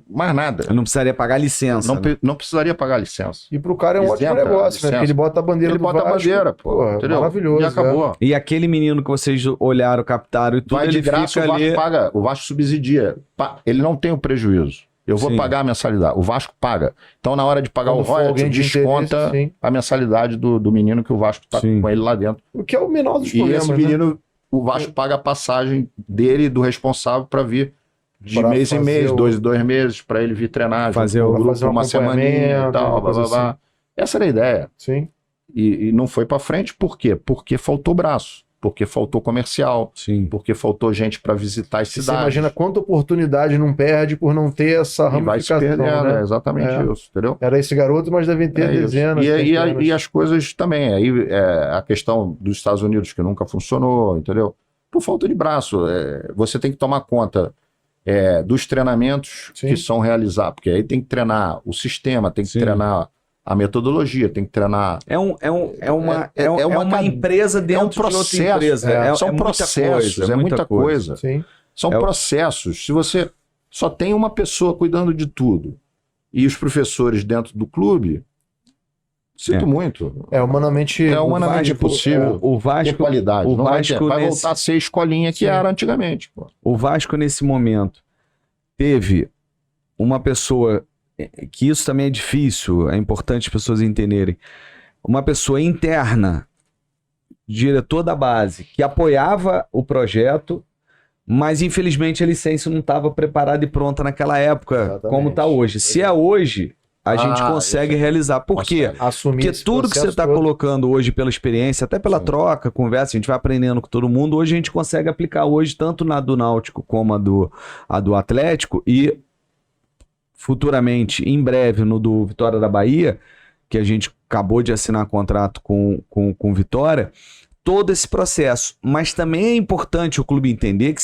C: Mais nada.
B: Não precisaria pagar licença.
C: Não,
B: né?
C: não precisaria pagar licença.
A: E pro cara é um ótimo
C: Isenta,
A: negócio, né?
C: licença.
A: Porque ele bota a bandeira
C: Ele
A: do
C: bota a
A: Vasco,
C: bandeira, pô. Entendeu?
A: Maravilhoso.
C: E acabou.
B: E aquele menino que vocês olharam, captaram e tudo,
C: Vai de
B: ele
C: graça,
B: fica
C: o Vasco
B: ali...
C: paga. O Vasco subsidia. Ele não tem o prejuízo. Eu vou
B: Sim.
C: pagar a mensalidade. O Vasco paga. Então, na hora de pagar
A: Quando
C: o
A: for
C: royalty,
A: alguém de
C: desconta
A: interesse, sim.
C: a mensalidade do menino que o Vasco tá
B: Sim.
C: com ele lá dentro.
A: O que é o menor dos
C: E
A: problemas,
C: esse
A: né?
C: menino, o Vasco paga a passagem dele, do responsável, para vir de
A: Pra
C: mês em
A: fazer
C: mês,
A: o-
C: 2 em 2 meses, para ele vir treinar,
B: Fazer
C: junto com
B: o-
C: o grupo,
A: fazer um
C: uma semaninha e
A: acompanhamento,
C: tal,
A: uma
C: blá,
A: coisa
C: blá, blá. Essa era a ideia.
A: Sim.
C: E não foi para frente, por quê? Porque faltou braço, porque faltou comercial,
B: Sim.
C: porque faltou gente para visitar as
A: E você
C: cidades.
A: imagina quanta oportunidade não perde por não ter essa
C: E vai se
A: ramificação,
C: perdendo, é
A: né?
C: exatamente
A: É.
C: isso, entendeu?
A: Era esse garoto, mas devem ter
C: É isso.
A: dezenas. centenas.
C: E as coisas também. Aí a questão dos Estados Unidos que nunca funcionou, entendeu? Por falta de braço. Você tem que tomar conta dos treinamentos
A: Sim.
C: que são realizados, porque aí tem que treinar o sistema, tem que
B: Sim.
C: treinar a metodologia, tem que treinar.
B: É uma
C: cade-
B: empresa dentro de outra empresa.
C: são
B: muita
C: processos,
B: coisa,
C: é muita coisa.
A: Sim.
C: São
B: É o-
C: processos. Se você só tem uma pessoa cuidando de tudo e os professores dentro do clube, sinto muito.
A: É humanamente.
C: É humanamente
B: Vasco-
C: impossível
B: O
C: ter
B: Vasco,
C: qualidade.
B: o
C: Não vai
B: Vasco
C: ter. Vai
B: nesse-
C: voltar a ser a escolinha que
A: Sim.
C: era antigamente. Pô.
B: o Vasco nesse momento teve uma pessoa que isso também é difícil, é importante as pessoas entenderem. Uma pessoa interna, diretor da base, que apoiava o projeto, mas infelizmente a licença não estava preparada e pronta naquela época,
A: Exatamente.
B: como está hoje. Se é hoje, a gente
C: Ah,
B: consegue
C: isso.
B: realizar. Por quê?
C: Consegue.
A: Assumir
B: Porque
A: esse
B: tudo que você
A: processo
B: está
A: todo.
B: colocando hoje pela experiência, até pela
A: Sim.
B: troca, conversa, a gente vai aprendendo com todo mundo, hoje a gente consegue aplicar hoje tanto na do Náutico como a do Atlético e futuramente, em breve, no do Vitória da Bahia, que a gente acabou de assinar contrato com Vitória, todo esse processo. Mas também é importante o clube entender que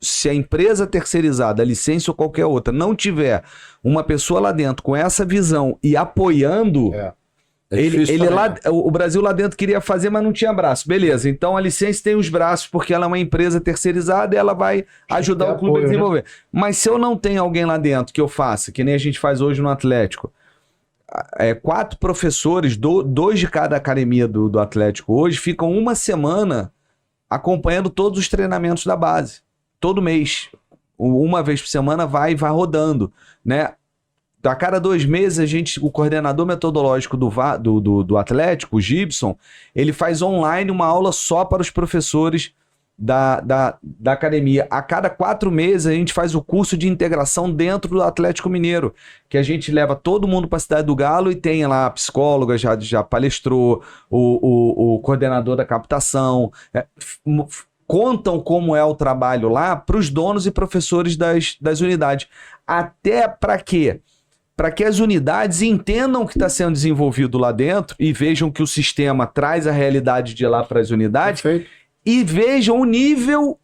B: se a empresa terceirizada, a licença ou qualquer outra, não tiver uma pessoa lá dentro com essa visão e apoiando,
A: É.
C: difícil também,
B: lá,
C: né?
B: o Brasil lá dentro queria fazer, mas não tinha braço. Beleza, então a licença tem os braços, porque ela é uma empresa terceirizada e ela vai ajudar
A: ter
B: o clube
A: apoio,
B: a
A: né?
B: desenvolver. Mas se eu não tenho alguém lá dentro que eu faça, que nem a gente faz hoje no Atlético, 4 professores, 2 de cada academia do Atlético hoje, ficam uma semana acompanhando todos os treinamentos da base. Todo mês. Uma vez por semana vai rodando, né? A cada 2 meses, o coordenador metodológico do Atlético, o Gibson, ele faz online uma aula só para os professores da academia. A cada 4 meses, a gente faz o curso de integração dentro do Atlético Mineiro, que a gente leva todo mundo para a Cidade do Galo e tem lá a psicóloga, já palestrou, o coordenador da captação, contam como é o trabalho lá para os donos e professores das unidades. Até para quê? Para que as unidades entendam o que está sendo desenvolvido lá dentro e vejam que o sistema traz a realidade de lá para as unidades. Perfeito. E vejam o nível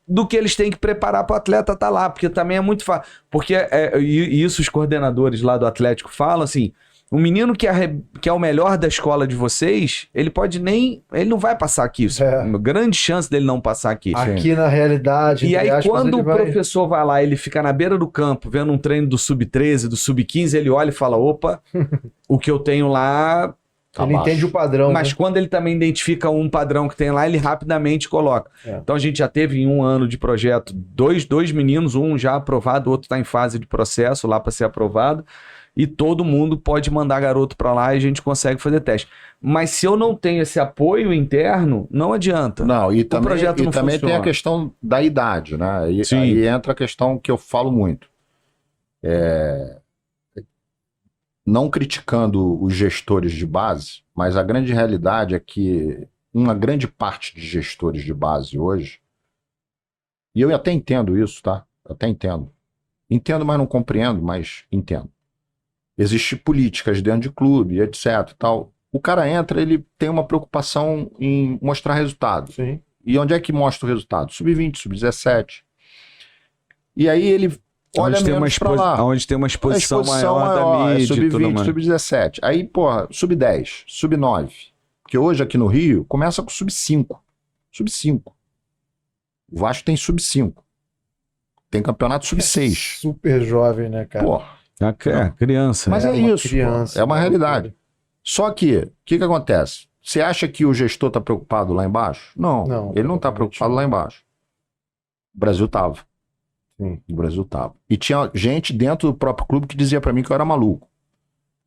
B: do que eles têm que preparar para o atleta estar lá, porque também é muito fácil. Porque isso os coordenadores lá do Atlético falam assim, o menino que é o melhor da escola de vocês, ele não vai passar aqui. Uma grande chance dele não passar aqui.
A: Aqui na realidade.
B: E aí quando o professor vai lá, ele fica na beira do campo, vendo um treino do Sub-13, do Sub-15, ele olha e fala, opa, o que eu tenho lá...
A: Ele entende o padrão.
B: Mas quando ele também identifica um padrão que tem lá, ele rapidamente coloca. Então a gente já teve em 1 ano de projeto dois meninos, um já aprovado, o outro está em fase de processo lá para ser aprovado. E todo mundo pode mandar garoto para lá e a gente consegue fazer teste. Mas se eu não tenho esse apoio interno, não adianta.
C: Não, e também tem a questão da idade, né? Aí entra a questão que eu falo muito. Não criticando os gestores de base, mas a grande realidade é que uma grande parte de gestores de base hoje, e eu até entendo isso, tá? Até entendo. Entendo, mas não compreendo, mas entendo. Existem políticas dentro de clube, etc. Tal. O cara entra, ele tem uma preocupação em mostrar resultado.
A: Sim.
C: E onde é que mostra o resultado? Sub-20, Sub-17. E aí ele olha menos pra lá.
B: Onde tem uma exposição maior da mídia.
C: Sub-20, Sub-17. Aí, porra, Sub-10, Sub-9. Porque hoje aqui no Rio, começa com Sub-5. Sub-5. O Vasco tem Sub-5. Tem campeonato Sub-6.
A: Super jovem, né, cara?
C: Porra.
B: Criança.
C: Mas é isso, criança, é uma realidade. Só que, o que acontece? Você acha que o gestor está preocupado lá embaixo? Não, ele não está preocupado lá embaixo. O Brasil estava. Sim. O Brasil estava. E tinha gente dentro do próprio clube que dizia para mim que eu era maluco.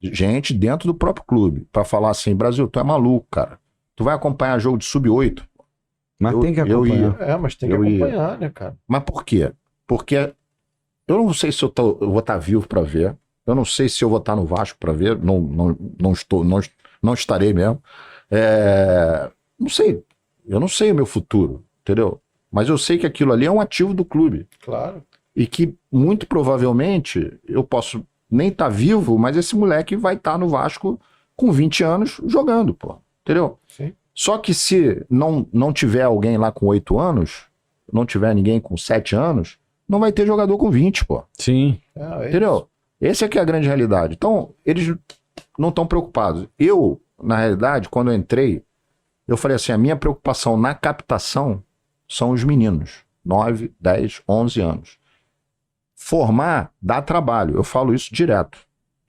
C: Gente dentro do próprio clube, para falar assim, Brasil, tu é maluco, cara. Tu vai acompanhar jogo de Sub-8?
B: Mas tem que acompanhar.
A: Mas tem que acompanhar, né, cara?
C: Mas por quê? Porque eu não sei se eu vou estar vivo para ver. Eu não sei se eu vou estar no Vasco para ver. Não estarei mesmo. Não sei. Eu não sei o meu futuro, entendeu? Mas eu sei que aquilo ali é um ativo do clube.
A: Claro.
C: E que, muito provavelmente, eu posso nem estar vivo, mas esse moleque vai estar no Vasco com 20 anos jogando, pô. Entendeu?
A: Sim.
C: Só que se não tiver alguém lá com 8 anos, não tiver ninguém com 7 anos, não vai ter jogador com 20, pô.
B: Sim.
C: Entendeu? Essa é que é a grande realidade. Então, eles não estão preocupados. Eu, na realidade, quando eu entrei, eu falei assim, a minha preocupação na captação são os meninos. 9, 10, 11 anos. Formar dá trabalho. Eu falo isso direto.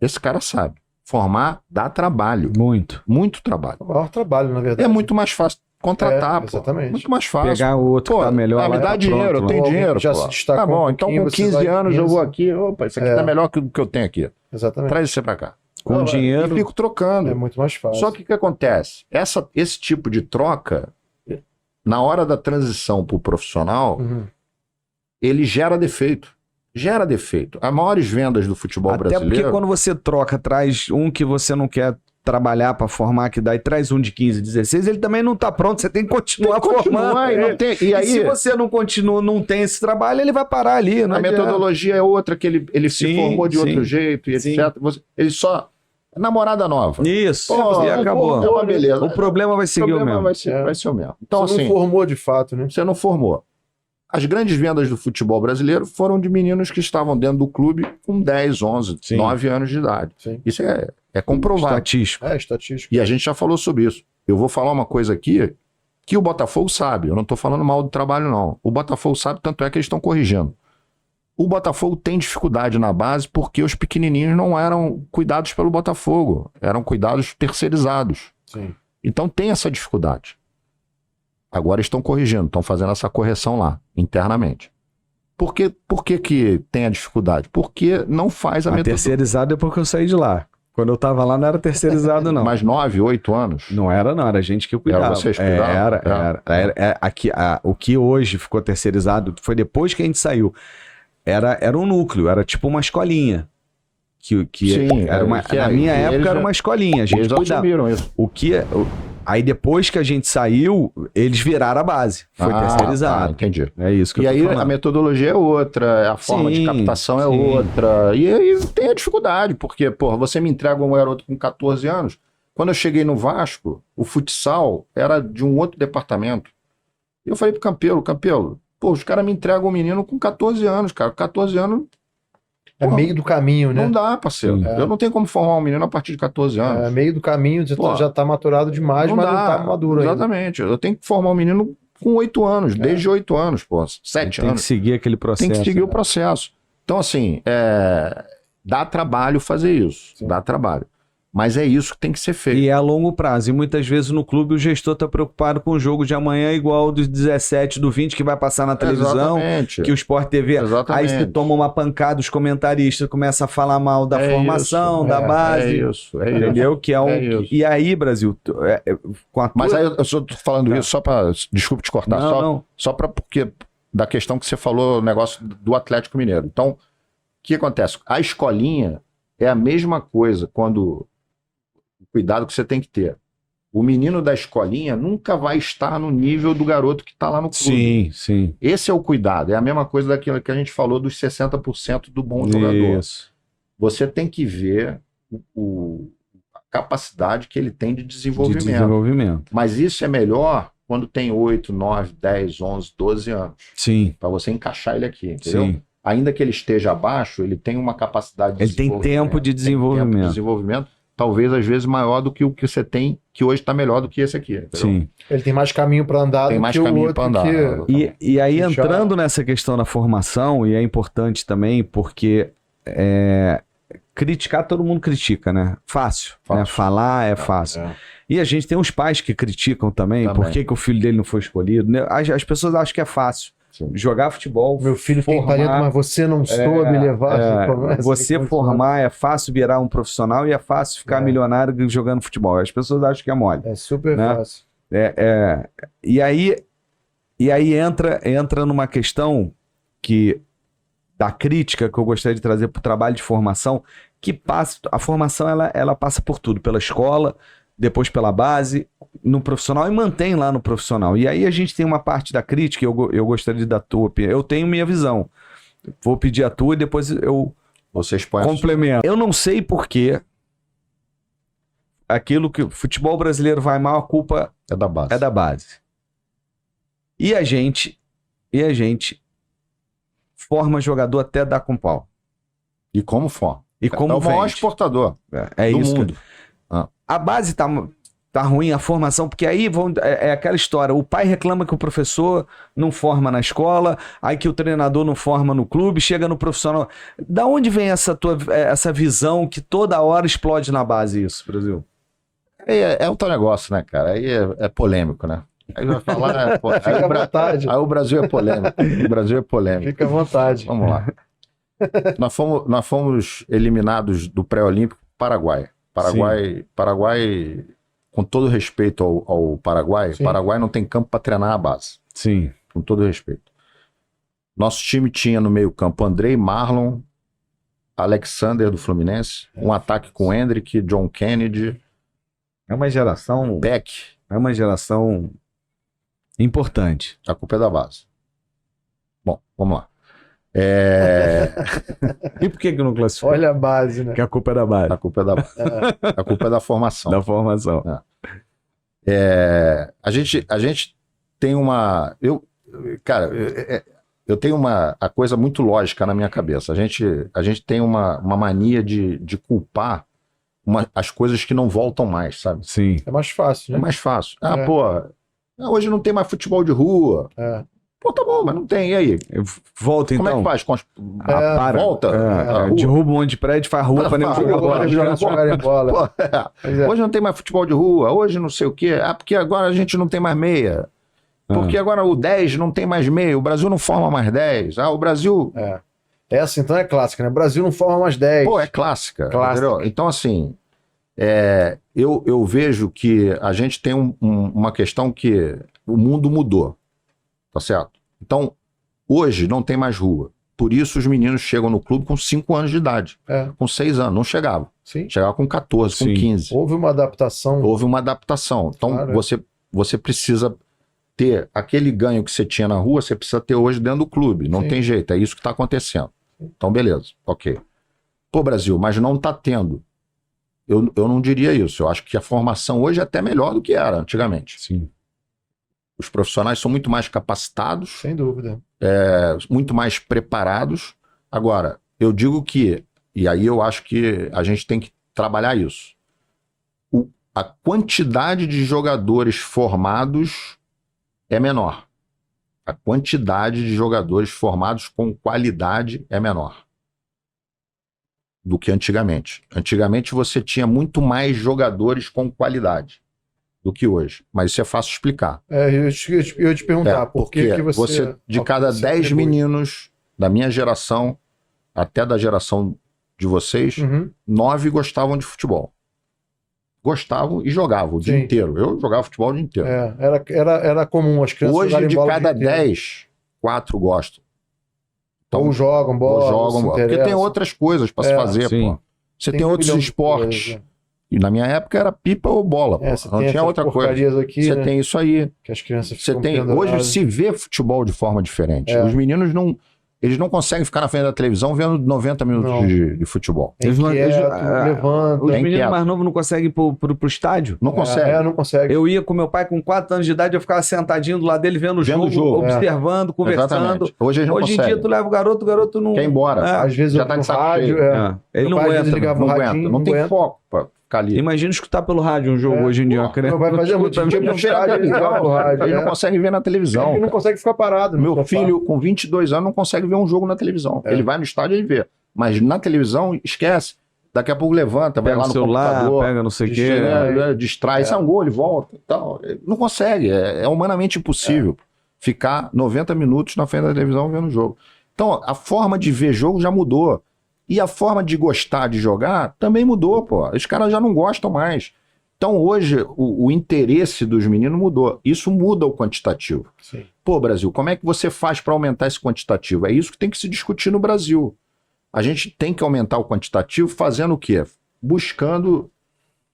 C: Esse cara sabe. Formar dá trabalho.
B: Muito.
C: Muito trabalho.
A: É o maior trabalho, na verdade.
C: É muito mais fácil contratar, pô.
A: Exatamente.
C: Muito mais fácil.
B: Pegar o outro que tá melhor.
C: Me dá dinheiro, eu tenho dinheiro.
A: Já
C: pô.
A: se destacou
C: Tá bom, então com 15 anos eu vou aqui. Opa, isso aqui tá melhor que o que eu tenho aqui.
A: Exatamente.
C: Traz isso pra cá.
B: Com dinheiro.
C: E fico trocando.
A: É muito mais fácil.
C: Só que o que acontece? Esse tipo de troca, na hora da transição pro profissional, ele gera defeito. Gera defeito. As maiores vendas do futebol brasileiro...
B: Até porque quando você troca, traz um que você não quer trabalhar para formar, que daí traz um de 15, 16, ele também não tá pronto, você tem que continuar formando.
C: E aí,
B: se você não continua, não tem esse trabalho, ele vai parar ali.
C: A metodologia é outra, que ele se formou de outro jeito, e etc. Ele só... Namorada nova.
B: Isso. E acabou.
C: É uma beleza.
B: O problema vai seguir o mesmo.
C: Vai ser o mesmo. Então,
A: você não formou de fato, né?
C: Você não formou. As grandes vendas do futebol brasileiro foram de meninos que estavam dentro do clube com 10, 11, 9 anos de idade.
A: Sim.
C: Isso é comprovado.
B: Estatístico.
A: Estatístico.
C: E a gente já falou sobre isso. Eu vou falar uma coisa aqui que o Botafogo sabe. Eu não estou falando mal do trabalho, não. O Botafogo sabe, tanto é que eles estão corrigindo. O Botafogo tem dificuldade na base porque os pequenininhos não eram cuidados pelo Botafogo. Eram cuidados terceirizados.
A: Sim.
C: Então tem essa dificuldade. Agora estão corrigindo, estão fazendo essa correção lá, internamente. Por que tem a dificuldade? Porque não faz a metodologia.
B: Terceirizado depois que eu saí de lá. Quando eu tava lá não era terceirizado, não.
C: Mais 9, 8 anos?
B: Não era, não. Era a gente que cuidava.
C: Era vocês que cuidavam?
B: Era. O que hoje ficou terceirizado foi depois que a gente saiu. Era um núcleo, era tipo uma escolinha.
C: Sim,
B: na minha época era uma escolinha. A gente cuidava.
C: Assumiram isso.
B: Aí depois que a gente saiu, eles viraram a base. Foi terceirizado.
C: Entendi.
B: É isso que
C: eu
B: tô falando.
C: E aí a metodologia é outra, a forma de captação é outra. E aí tem a dificuldade, porque, você me entrega um garoto com 14 anos. Quando eu cheguei no Vasco, o futsal era de um outro departamento. E eu falei pro Campelo, os caras me entregam um menino com 14 anos, cara. 14 anos...
A: É meio do caminho, né?
C: Não dá, parceiro. Eu não tenho como formar um menino a partir de 14 anos.
A: É meio do caminho, já tá maturado demais, mas não tá maduro ainda.
C: Exatamente. Eu tenho que formar um menino com 8 anos, desde 8 anos, 7 anos.
B: Tem que seguir aquele processo.
C: Tem que seguir o processo. Então, assim, dá trabalho fazer isso. Sim. Dá trabalho. Mas é isso que tem que ser feito.
B: E é a longo prazo. E muitas vezes no clube o gestor está preocupado com o jogo de amanhã igual do 17, do 20 que vai passar na televisão, que o Sport TV... Aí se toma uma pancada, os comentaristas começam a falar mal da formação, da base.
C: É isso.
B: Entendeu? E aí, Brasil...
C: Mas aí eu só tô falando isso só para... Desculpe te cortar. Só para porque da questão que você falou, o negócio do Atlético Mineiro. Então, o que acontece? A escolinha é a mesma coisa quando... Cuidado que você tem que ter. O menino da escolinha nunca vai estar no nível do garoto que está lá no clube.
B: Sim.
C: Esse é o cuidado. É a mesma coisa daquilo que a gente falou dos 60% do bom jogador. Você tem que ver a capacidade que ele tem de desenvolvimento. Mas isso é melhor quando tem 8, 9, 10, 11, 12 anos.
B: Sim.
C: Para você encaixar ele aqui, entendeu? Sim. Ainda que ele esteja abaixo, ele tem uma capacidade de
B: desenvolvimento. Ele tem tempo de
C: desenvolvimento. Talvez às vezes maior do que o que você tem, que hoje está melhor do que esse aqui. Entendeu?
B: Sim.
A: Ele tem mais caminho para andar
C: do que o outro.
B: E aí, entrando nessa questão da formação, e é importante também, porque criticar, todo mundo critica, né? Fácil. Né? Falar é fácil. E a gente tem os pais que criticam também. Por que o filho dele não foi escolhido. As pessoas acham que é fácil. Sim. Jogar futebol.
A: Meu filho tem talento, mas você não soube levar.
B: Você formar é fácil virar um profissional e é fácil ficar milionário jogando futebol. As pessoas acham que é mole.
A: É super fácil.
B: E aí entra numa questão da crítica que eu gostaria de trazer para o trabalho de formação, a formação ela passa por tudo, pela escola, depois pela base, no profissional e mantém lá no profissional. E aí a gente tem uma parte da crítica, eu gostaria da tua opinião. Eu tenho minha visão. Vou pedir a tua e depois eu complemento. Eu não sei por que aquilo que o futebol brasileiro vai mal, a culpa é da base. E a gente forma jogador até dar com pau.
C: E como forma?
B: E como
C: é o maior exportador
B: do
C: isso
B: mundo. A base tá ruim, a formação, porque aí é aquela história, o pai reclama que o professor não forma na escola, aí que o treinador não forma no clube, chega no profissional. Da onde vem essa visão que toda hora explode na base isso, Brasil?
C: É o teu negócio, né, cara? Aí é polêmico, né? Aí vai falar,
A: fica à vontade.
C: Aí o Brasil é polêmico. O Brasil é polêmico.
A: Fica à vontade.
C: Vamos lá. Nós fomos eliminados do pré-olímpico Paraguai. Paraguai, com todo respeito ao Paraguai, Paraguai não tem campo para treinar a base.
B: Sim.
C: Com todo respeito. Nosso time tinha no meio-campo Andrei, Marlon, Alexander do Fluminense, um ataque com Hendrick, John Kennedy.
B: É uma geração.
C: Beck.
B: É uma geração importante.
C: A culpa é da base. Bom, vamos lá.
B: E por que não classificou?
A: Olha a base, né?
B: Que a culpa é da base.
C: A culpa é da base. A culpa é da formação.
B: Da formação.
C: A gente tem uma... Eu tenho a coisa muito lógica na minha cabeça. A gente tem uma mania de culpar as coisas que não voltam mais, sabe?
B: Sim.
A: É mais fácil, né?
C: É mais fácil. Hoje não tem mais futebol de rua. Pô, tá bom, mas não tem. E aí?
B: Volta então.
C: Como é que faz? Volta?
B: Derruba um monte de prédio, faz rua para nem
A: jogar bola.
C: Hoje não tem mais futebol de rua, hoje não sei o quê. Porque agora a gente não tem mais meia. Porque agora o 10 não tem mais meio, o Brasil não forma mais 10. O Brasil...
A: Essa então é clássica, né? O Brasil não forma mais 10.
C: Pô, é clássica. Entendeu? Então, assim, eu vejo que a gente tem uma questão que o mundo mudou, tá certo? Então, hoje não tem mais rua. Por isso os meninos chegam no clube com 5 anos de idade. Com 6 anos, não chegavam.
A: Sim.
C: Chegava com 14, com 15.
A: Houve uma adaptação.
C: Então, claro, você precisa ter aquele ganho que você tinha na rua, você precisa ter hoje dentro do clube. Não tem jeito, é isso que está acontecendo. Então, beleza, ok. Pô, Brasil, mas não está tendo. Eu não diria isso. Eu acho que a formação hoje é até melhor do que era antigamente.
B: Sim.
C: Os profissionais são muito mais capacitados.
A: Sem dúvida.
C: Muito mais preparados. Agora, eu digo que, e aí eu acho que a gente tem que trabalhar isso. A quantidade de jogadores formados é menor. A quantidade de jogadores formados com qualidade é menor do que antigamente. Antigamente você tinha muito mais jogadores com qualidade do que hoje. Mas isso é fácil explicar.
A: Eu ia te perguntar, por que você...
C: De cada 10 meninos da minha geração, até da geração de vocês, 9 gostavam de futebol. Gostavam e jogavam o dia inteiro. Eu jogava futebol o dia inteiro.
A: Era comum as crianças
C: hoje, de cada 10, 4 gostam.
A: Então, ou jogam bola,
C: porque tem outras coisas para se fazer, pô. Você tem outros esportes. E na minha época era pipa ou bola, pô. Não tinha outra coisa.
A: Aqui,
C: você tem isso aí.
A: Que as crianças
C: hoje se vê futebol de forma diferente. Os meninos eles não conseguem ficar na frente da televisão vendo 90 minutos de futebol.
A: Levanta.
B: Os meninos mais novos não conseguem ir pro estádio?
C: Não conseguem.
A: Não consegue.
B: Eu ia com meu pai com 4 anos de idade, eu ficava sentadinho do lado dele vendo o jogo, observando, conversando.
C: Exatamente. Hoje
B: em dia tu leva o garoto não...
C: Quer ir embora.
A: Às vezes
C: já tá de rádio.
B: Ele não aguenta.
C: Não tem foco pra ficar ali.
B: Imagina escutar pelo rádio um jogo hoje em dia.
A: Meu pai fazia muito tempo no estádio,
C: ele não consegue ver na televisão.
A: Ele não consegue ficar parado.
C: Meu filho, com 22 anos, não consegue ver um jogo na televisão. Ele vai no estádio e vê. Mas na televisão, esquece. Daqui a pouco levanta, vai lá no
B: celular,
C: computador.
B: pega não sei o quê.
C: Distrai. Isso é um gol, ele volta. Tal. Não consegue. É humanamente impossível ficar 90 minutos na frente da televisão vendo o jogo. Então, a forma de ver jogo já mudou. E a forma de gostar de jogar também mudou, pô. Os caras já não gostam mais. Então, hoje, o interesse dos meninos mudou. Isso muda o quantitativo.
A: Sim.
C: Pô, Brasil, como é que você faz para aumentar esse quantitativo? É isso que tem que se discutir no Brasil. A gente tem que aumentar o quantitativo fazendo o quê? Buscando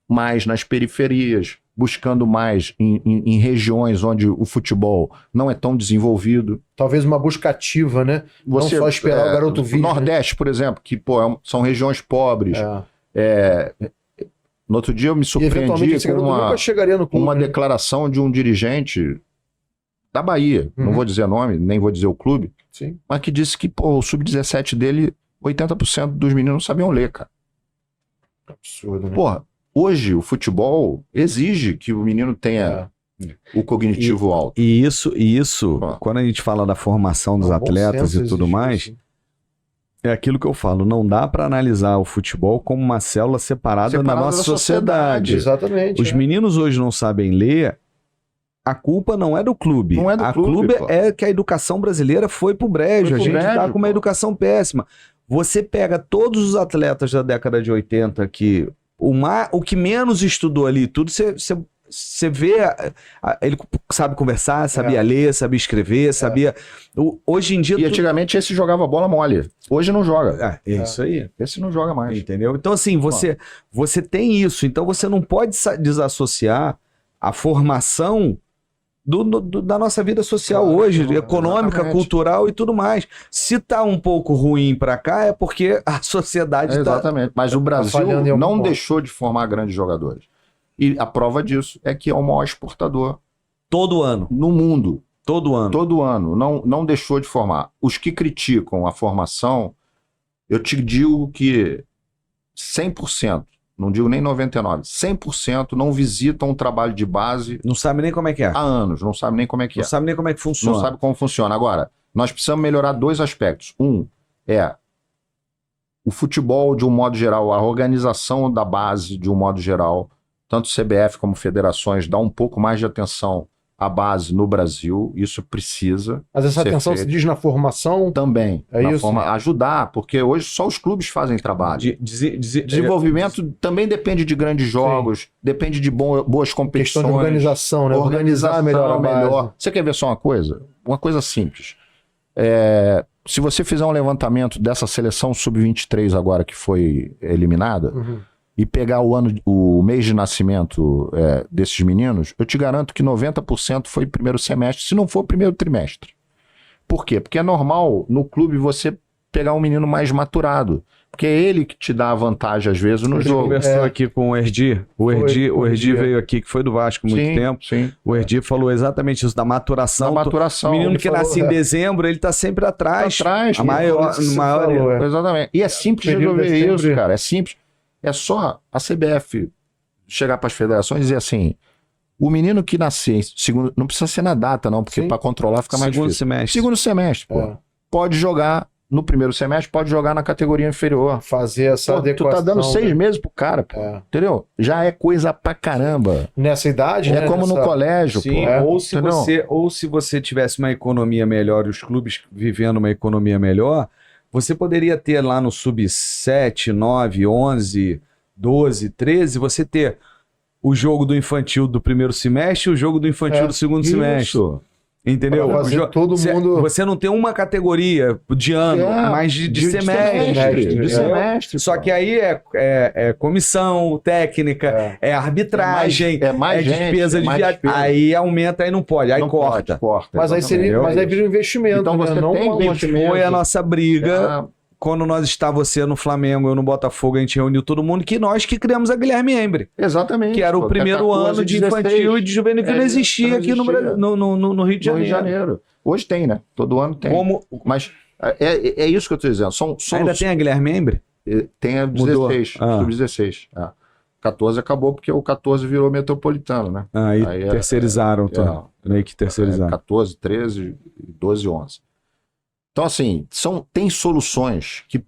C: mais nas periferias, buscando mais em regiões onde o futebol não é tão desenvolvido.
A: Talvez uma busca ativa, né? Não só esperar o garoto vir.
C: Nordeste, por exemplo, que são regiões pobres. No outro dia eu me surpreendi com uma declaração de um dirigente da Bahia, não vou dizer nome, nem vou dizer o clube, mas que disse que o sub-17 dele, 80% dos meninos não sabiam ler, cara.
A: Absurdo, né?
C: Porra, hoje o futebol exige que o menino tenha o cognitivo alto.
B: E isso quando a gente fala da formação dos atletas e tudo mais, é aquilo que eu falo, não dá para analisar o futebol como uma célula separada da nossa sociedade.
A: Exatamente.
B: Os meninos hoje não sabem ler, a culpa não é do clube.
C: Não é do clube,
B: é que a educação brasileira foi pro brejo. A gente tá com uma educação péssima. Você pega todos os atletas da década de 80 que o que menos estudou ali, tudo você vê, ele sabe conversar, sabia ler, sabia escrever, sabia... Hoje em dia...
C: E antigamente esse jogava bola mole. Hoje não joga.
B: É isso aí.
C: Esse não joga mais.
B: Entendeu? Então assim, você tem isso. Então você não pode desassociar a formação da nossa vida social hoje, econômica,
C: exatamente,
B: cultural e tudo mais. Se tá um pouco ruim para cá, é porque a sociedade
C: exatamente. Mas o Brasil não deixou de formar grandes jogadores. E a prova disso é que é o maior exportador.
B: Todo ano.
C: No mundo.
B: Todo ano.
C: Todo ano. Não deixou de formar. Os que criticam a formação, eu te digo que 100%, não digo nem 99%, 100% não visitam um trabalho de base.
B: Não sabe nem como é que é.
C: Há anos, não sabe nem como é que é.
B: Não sabe nem como é que funciona.
C: Não sabe como funciona. Agora, nós precisamos melhorar 2 aspectos. Um é o futebol de um modo geral, a organização da base de um modo geral, tanto CBF como federações, dá um pouco mais de atenção a base no Brasil, isso precisa
A: Mas essa
C: ser
A: atenção se
C: feito.
A: diz na formação.
C: Também,
A: É
C: na
A: isso?
C: forma, ajudar, porque hoje só os clubes fazem trabalho. Desenvolvimento também depende de grandes jogos, depende de boas competições.
A: Questão de organização, né? Organizar melhor a base.
C: Você quer ver só uma coisa? Uma coisa simples. Se você fizer um levantamento dessa seleção sub-23 agora que foi eliminada, e pegar o mês de nascimento desses meninos, eu te garanto que 90% foi primeiro semestre, se não for primeiro trimestre. Por quê? Porque é normal no clube você pegar um menino mais maturado. Porque é ele que te dá a vantagem, às vezes, no jogo.
B: Conversou aqui com o Erdi. O Erdi veio aqui, que foi do Vasco há muito tempo.
C: Sim.
B: O Erdi falou exatamente isso, da maturação.
C: Da maturação.
B: O menino
C: Ele
B: que
C: falou,
B: nasce em dezembro, ele tá sempre atrás.
C: Atrás.
B: A maior.
C: Exatamente. E é simples de
A: Período
C: resolver
A: sempre-
C: isso, cara. É simples. É só a CBF chegar para as federações e dizer assim, o menino que nascer, segundo, não precisa ser na data, não, porque
A: Sim.
C: para controlar fica mais
B: Segundo
C: difícil.
B: semestre.
C: Segundo semestre, pô.
A: É.
C: Pode jogar no primeiro semestre, pode jogar na categoria inferior.
A: Fazer essa
C: Pô, tu
A: adequação.
C: tá dando 6
A: né?
C: meses pro cara, pô.
A: É.
C: Entendeu? Já é coisa pra caramba.
A: Nessa idade,
C: É
A: né?
C: como no
A: Nessa-
C: colégio,
B: Sim,
C: pô.
B: ou se você tivesse uma economia melhor e os clubes vivendo uma economia melhor, você poderia ter lá no sub-7, 9, 11, 12, 13, você ter o jogo do infantil do primeiro semestre e o jogo do infantil do segundo semestre.
C: Isso.
B: Entendeu?
A: Pra fazer todo mundo-
B: Você não tem uma categoria de ano, mas de semestre.
C: De semestre.
B: Só
C: pô.
B: que aí é comissão técnica, é arbitragem,
C: É mais gente,
B: despesa
C: é
B: de
C: mais
B: viagem.
C: despesa.
B: Aí aumenta, aí não pode, aí
C: Não
B: corta.
C: pode, corta.
A: Mas aí seria,
B: Exatamente.
A: mas aí vira um investimento.
C: Então
A: né?
C: você
A: Não
C: tem
A: uma-
C: investimento.
B: Foi a nossa briga.
C: Ah,
B: Quando nós estávamos você no Flamengo, eu no Botafogo, a gente reuniu todo mundo, que nós que criamos a Guilherme Embre.
C: exatamente.
B: Que era o
C: pô,
B: primeiro
C: 14,
B: ano de
C: 16.
B: infantil e de juvenil que não existia
C: não
B: aqui no,
C: existia.
B: Brasil, no Rio de
C: No Rio
B: Janeiro.
C: de Janeiro. Hoje tem, né? Todo ano tem.
B: Como
C: Mas é isso que eu estou dizendo.
B: ainda tem a Guilherme Embre?
C: Tem a
B: Mudou.
C: 16,
B: Ah.
C: sub-16. 14 acabou porque o 14 virou metropolitano, né?
B: Aí
C: Aí
B: terceirizaram, meio que terceirizaram.
C: 14, 13, 12, 11. Então, assim, tem soluções que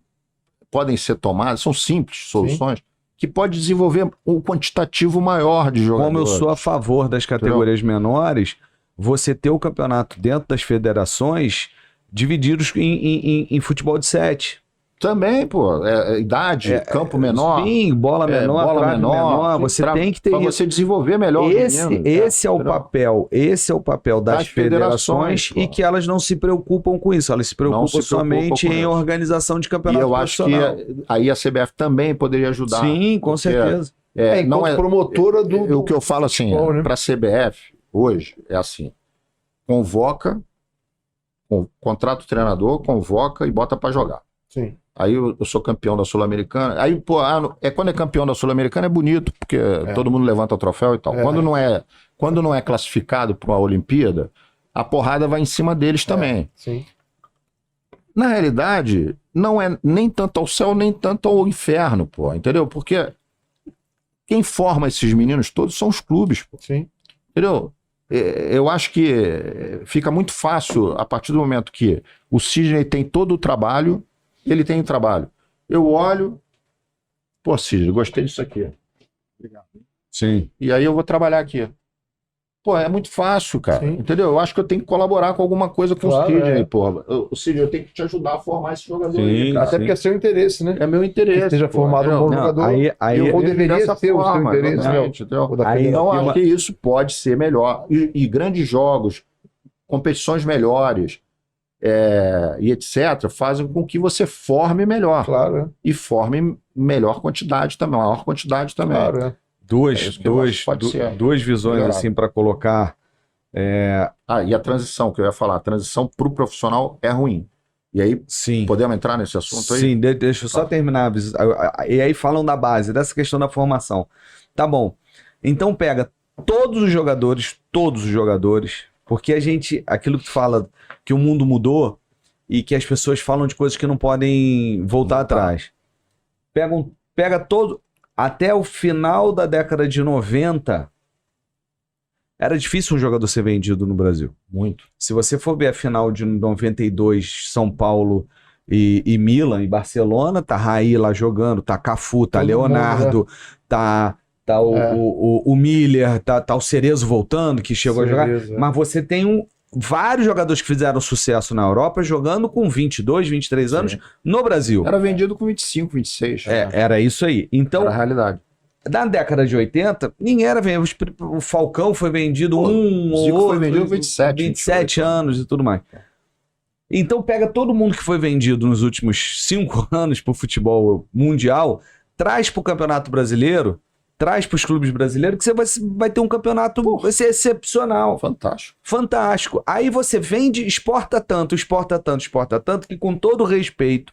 C: podem ser tomadas, são simples soluções, que pode desenvolver um quantitativo maior de jogadores.
B: Como eu sou a favor das categorias menores, você ter o campeonato dentro das federações divididos em futebol de 7.
C: Também, pô, idade, campo menor.
B: Sim, bola menor,
C: bola
B: trave menor,
C: sim,
B: você tem que ter
C: pra
B: isso.
C: você desenvolver melhor os meninos,
B: Esse é o
C: entendeu?
B: papel, das
C: Das
B: federações,
C: federações,
B: e
C: pô.
B: que elas não se preocupam com isso, elas se preocupam
C: se preocupam
B: somente
C: com
B: em
C: isso.
B: organização de
C: E
B: campeonato
C: eu acho que
B: profissional.
C: aí a CBF também poderia ajudar.
B: Sim, com
C: porque
B: certeza.
C: não
A: enquanto promotora do
C: o que eu falo assim,
A: futebol, né?
C: para a CBF hoje é assim: convoca, contrata o treinador, convoca e bota para jogar.
A: Sim.
C: Aí eu sou campeão da Sul-Americana. Aí, pô, quando é campeão da Sul-Americana é bonito, porque todo mundo levanta o troféu e tal. Quando não é classificado para uma Olimpíada, a porrada vai em cima deles também.
A: Sim.
C: Na realidade, não é nem tanto ao céu, nem tanto ao inferno, pô, entendeu? Porque quem forma esses meninos todos são os clubes, pô,
A: Sim.
C: entendeu? Eu acho que fica muito fácil a partir do momento que o Sidney tem todo o trabalho, ele tem o trabalho. Eu olho, pô, Sidney, gostei disso aqui.
B: Sim.
C: E aí eu vou trabalhar aqui. Pô, é muito fácil, cara.
A: Sim.
C: Entendeu? Eu acho que eu tenho que colaborar com alguma coisa com
A: Claro,
C: o Sidney,
A: é.
C: porra. O Sidney, eu tenho que te ajudar a formar esse jogador
B: Sim,
C: aí, cara.
A: Até porque é seu interesse, né?
C: É meu interesse.
A: Que esteja
C: pô,
A: formado um
C: entendeu?
A: bom jogador.
B: aí
A: ou deveria
C: dessa
A: ser o seu
C: forma,
A: interesse, né?
C: exatamente, entendeu?
A: O da
B: Aí-
A: federação.
C: Então,
B: E
C: acho
B: uma-
C: que isso pode ser melhor. E grandes jogos, competições melhores, e etc., fazem com que você forme melhor.
A: Claro, é.
C: E forme melhor quantidade também, maior quantidade também.
A: Claro, é.
C: É
B: duas
C: isso que eu acho que pode ser
B: duas visões
C: melhorado.
B: assim para colocar.
C: E a transição, que eu ia falar, a transição para o profissional é ruim. E aí,
B: Sim.
C: podemos entrar nesse assunto aí?
B: Sim, deixa eu só terminar. E aí falam da base, dessa questão da formação. Tá bom. Então pega todos os jogadores, porque aquilo que tu fala, que o mundo mudou e que as pessoas falam de coisas que não podem voltar atrás. Pega todo, até o final da década de 90, era difícil um jogador ser vendido no Brasil.
C: Muito.
B: Se você for ver a final de 92, São Paulo e Milan, e Barcelona, tá Raí lá jogando, tá Cafu, tá
A: Todo
B: Leonardo, tá tá o Miller, tá o Cerezo voltando, que chegou a jogar. Mas você tem vários jogadores que fizeram sucesso na Europa jogando com 22, 23 anos no Brasil.
C: Era vendido com 25, 26.
B: Era isso aí. Então,
C: era a realidade.
B: Na década de 80, ninguém era vendido. O Falcão foi vendido
C: o Zico
B: ou outro,
C: foi vendido com 27
B: anos e tudo mais. Então pega todo mundo que foi vendido nos últimos 5 anos pro futebol mundial, traz pro Campeonato Brasileiro, traz pros clubes brasileiros, que você vai ter um campeonato vai ser excepcional. Fantástico. Aí você vende, exporta tanto, que com todo respeito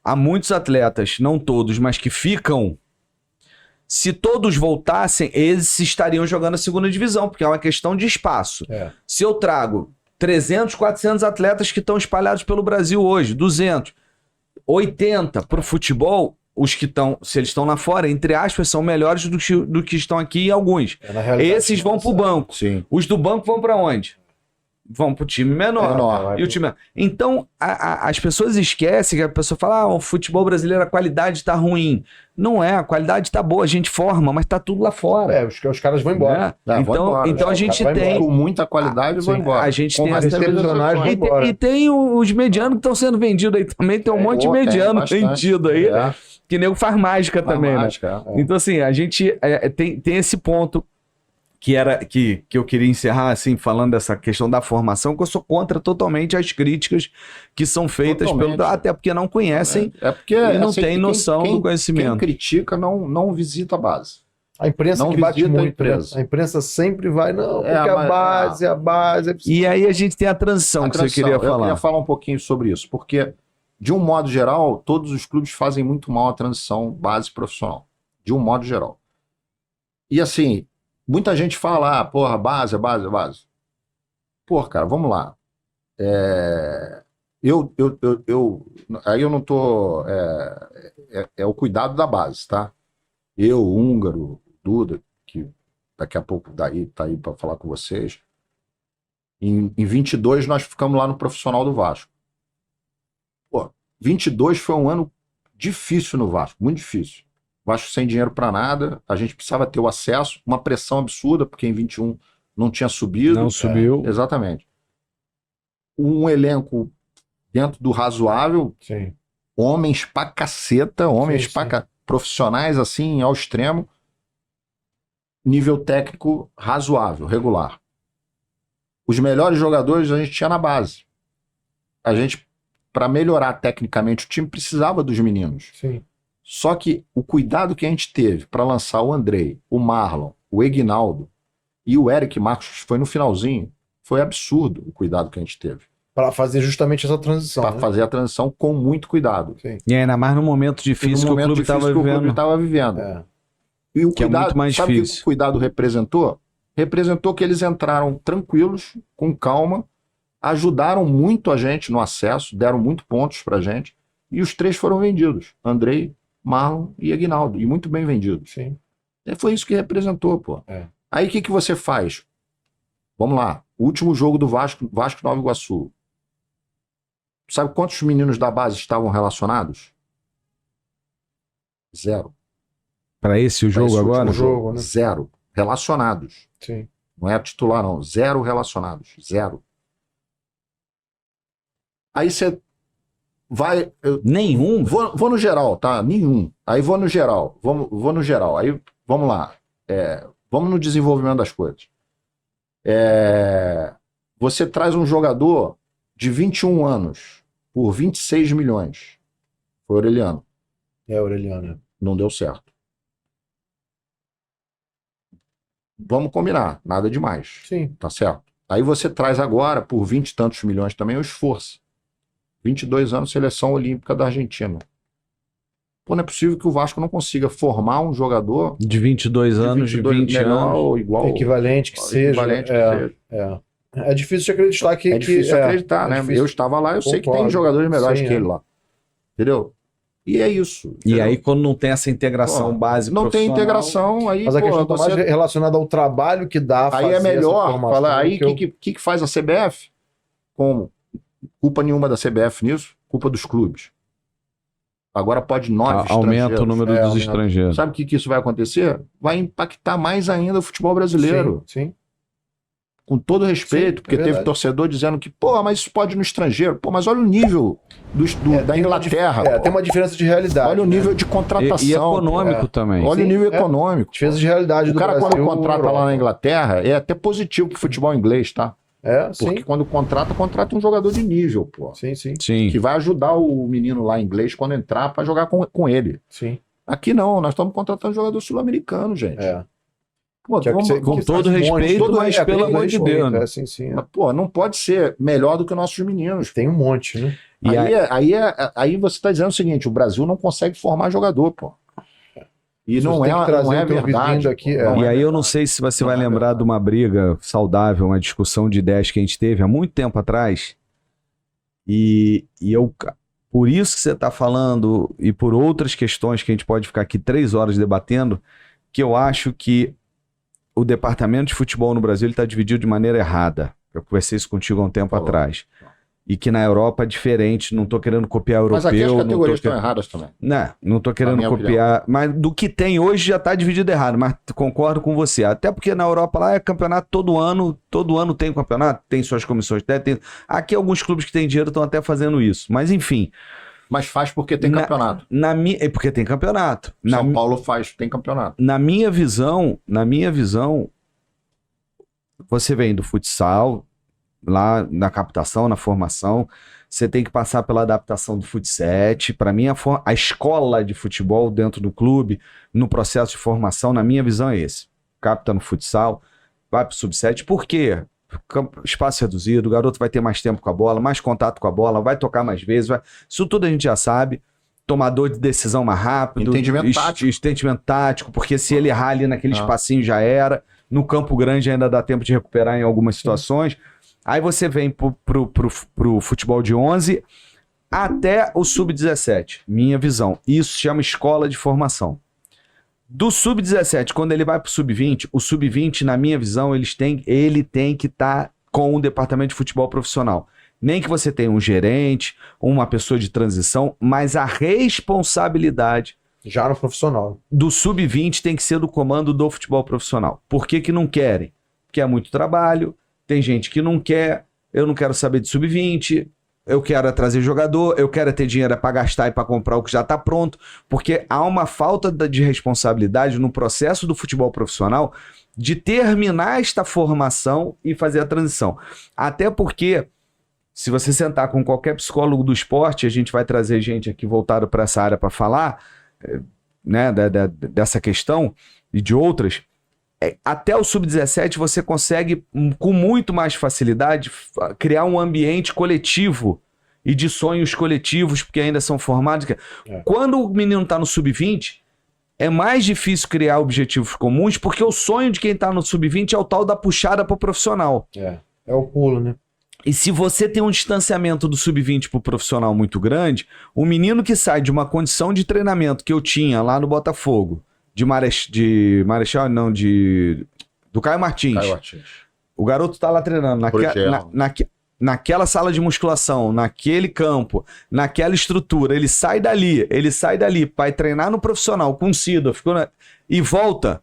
B: a muitos atletas, não todos, mas que ficam, se todos voltassem, eles estariam jogando a segunda divisão, porque é uma questão de espaço. Se eu trago 300, 400 atletas que estão espalhados pelo Brasil hoje, 200, 80 para o futebol, os que estão, se eles estão lá fora, entre aspas, são melhores do que estão aqui alguns. Esses vão para o banco. Os do banco vão para onde? Vão para o time menor. E o time... Então, as pessoas esquecem que a pessoa fala, o futebol brasileiro, a qualidade está ruim. Não é, a qualidade está boa, a gente forma, mas está tudo lá fora.
A: Os caras vão embora.
B: Então a gente tem...
C: Com muita qualidade, vão embora.
B: A gente tem as televisionais vão embora. E tem os medianos que estão sendo vendidos aí também, tem um monte de mediano vendido aí, que nego faz mágica também, né? Então assim, a gente tem esse ponto que eu queria encerrar, assim, falando dessa questão da formação, que eu sou contra totalmente as críticas que são feitas até porque não conhecem e não tem noção do conhecimento.
C: Quem critica não visita a base.
A: A imprensa
C: não
A: que bate muito,
C: né?
A: A imprensa sempre vai, porque a base...
B: E aí a gente tem a transição que você queria falar.
C: Eu queria falar um pouquinho sobre isso, porque, de um modo geral, todos os clubes fazem muito mal a transição base profissional. De um modo geral. E assim... Muita gente fala, base. Pô, cara, vamos lá. Aí eu não tô... É o cuidado da base, tá? Eu, Húngaro, Duda, que daqui a pouco tá aí para falar com vocês. Em 22 nós ficamos lá no profissional do Vasco. Pô, 22 foi um ano difícil no Vasco, muito difícil. Vasco sem dinheiro para nada, a gente precisava ter o acesso, uma pressão absurda, porque em 21 não tinha subido.
B: Não subiu.
C: Exatamente. Um elenco dentro do razoável, homens pra caceta, profissionais assim, ao extremo, nível técnico razoável, regular. Os melhores jogadores a gente tinha na base. A gente, para melhorar tecnicamente o time, precisava dos meninos. Só que o cuidado que a gente teve para lançar o Andrei, o Marlon, o Eginaldo e o Eric Marcos, foi no finalzinho, foi absurdo o cuidado que a gente teve.
A: Para fazer justamente essa transição.
C: Para fazer a transição com muito cuidado.
B: E ainda mais no momento difícil que o clube estava vivendo.
C: E o cuidado,
B: é muito mais
C: sabe
B: difícil.
C: O que o cuidado representou? Representou que eles entraram tranquilos, com calma, ajudaram muito a gente no acesso, deram muito pontos pra gente, e os 3 foram vendidos. Andrei, Marlon e Eginaldo, e muito bem vendidos. E foi isso que representou, pô. Aí o que você faz? Vamos lá, o último jogo do Vasco Nova Iguaçu. Sabe quantos meninos da base estavam relacionados? 0.
B: Para esse jogo agora?
A: Jogo, né?
C: 0 relacionados. Não é titular, não. 0 relacionados. 0. Aí você vai...
B: Nenhum?
C: Vou no geral, tá? Nenhum. Aí vou no geral. Vou no geral. Aí, vamos lá. Vamos no desenvolvimento das coisas. Você traz um jogador de 21 anos por 26 milhões. Foi Aureliano.
A: Aureliano.
C: Não deu certo. Vamos combinar. Nada demais. Tá certo? Aí você traz agora, por 20 e tantos milhões também, o Esforço. 22 anos, seleção olímpica da Argentina. Pô, não é possível que o Vasco não consiga formar um jogador...
B: De 22 anos, de 20 anos.
C: Ou igual...
A: Equivalente que seja. É difícil de acreditar que...
C: É difícil de acreditar, né? Eu estava lá, eu sei que tem jogadores melhores que ele lá. Entendeu? E é isso. Entendeu?
B: E aí, quando não tem essa integração base
C: não tem integração, aí...
A: Mas a questão está mais relacionada ao trabalho que dá a fazer.
C: Aí é melhor falar... Aí o que faz a CBF? Como? Culpa nenhuma da CBF nisso, culpa dos clubes. Agora pode 9
B: Aumenta
C: estrangeiros.
B: o número dos estrangeiros.
C: Sabe o que isso vai acontecer? Vai impactar mais ainda o futebol brasileiro.
A: Sim.
C: Com todo respeito, porque teve torcedor dizendo que, pô, mas isso pode ir no estrangeiro. Pô, mas olha o nível da Inglaterra.
A: Tem uma diferença de realidade.
C: Olha o nível de contratação.
B: E econômico também.
C: Olha o nível econômico.
A: Diferença de realidade do Brasil.
C: O cara, quando contrata lá na Inglaterra, é até positivo pro futebol inglês, tá? Porque quando contrata um jogador de nível, pô.
A: Sim.
C: Que vai ajudar o menino lá em inglês quando entrar pra jogar com ele.
A: Sim.
C: Aqui não, nós estamos contratando jogador sul-americano, gente. Pô,
B: com todo respeito, mas pelo amor de Deus, né?
C: Mas, pô, não pode ser melhor do que nossos meninos.
A: Tem um monte, né?
C: Aí você está dizendo o seguinte, o Brasil não consegue formar jogador, pô. E não é verdade.
A: Aqui,
B: E aí eu não sei se você vai lembrar de uma briga saudável, uma discussão de ideias que a gente teve há muito tempo atrás. E eu, por isso que você está falando, e por outras questões que a gente pode ficar aqui 3 horas debatendo, que eu acho que o departamento de futebol no Brasil está dividido de maneira errada. Eu conversei isso contigo há um tempo atrás. E que na Europa é diferente, não estou querendo copiar europeu.
C: Mas aqui as categorias estão erradas também.
B: Não estou querendo copiar, mas do que tem hoje já está dividido errado, mas concordo com você. Até porque na Europa lá é campeonato todo ano tem campeonato, tem suas comissões. Aqui alguns clubes que têm dinheiro estão até fazendo isso, mas enfim.
C: Mas faz porque tem campeonato.
B: Porque tem campeonato.
C: São Paulo tem campeonato.
B: Na minha visão, você vem do futsal, lá na captação, na formação, você tem que passar pela adaptação do fut7. Para mim, a escola de futebol dentro do clube, no processo de formação, na minha visão é esse. Capta no futsal, vai pro sub-7. Por quê? Espaço reduzido, o garoto vai ter mais tempo com a bola, mais contato com a bola, vai tocar mais vezes. Isso tudo a gente já sabe. Tomador de decisão mais rápido. Entendimento tático, porque se ele errar ali naquele espacinho já era. No campo grande ainda dá tempo de recuperar em algumas situações. Aí você vem pro futebol de 11 até o sub-17, minha visão. Isso se chama escola de formação. Do sub-17, quando ele vai pro sub-20, o sub-20, na minha visão, ele tem que estar com o departamento de futebol profissional. Nem que você tenha um gerente, uma pessoa de transição, mas a responsabilidade
A: já no profissional
B: do sub-20 tem que ser do comando do futebol profissional. Por que não querem? Porque é muito trabalho, tem gente que não quer, eu não quero saber de sub-20, eu quero trazer jogador, eu quero ter dinheiro para gastar e para comprar o que já está pronto, porque há uma falta de responsabilidade no processo do futebol profissional de terminar esta formação e fazer a transição. Até porque, se você sentar com qualquer psicólogo do esporte, a gente vai trazer gente aqui voltado para essa área para falar, né, dessa questão e de outras. Até o sub-17 você consegue, com muito mais facilidade, criar um ambiente coletivo e de sonhos coletivos, porque ainda são formados. Quando o menino está no sub-20, é mais difícil criar objetivos comuns, porque o sonho de quem está no sub-20 é o tal da puxada para o profissional.
A: É o pulo, né?
B: E se você tem um distanciamento do sub-20 para o profissional muito grande, o menino que sai de uma condição de treinamento que eu tinha lá no Botafogo, do Caio Martins. O garoto tá lá treinando naquela sala de musculação, naquele campo, naquela estrutura. Ele sai dali vai treinar no profissional com SIDA, e volta.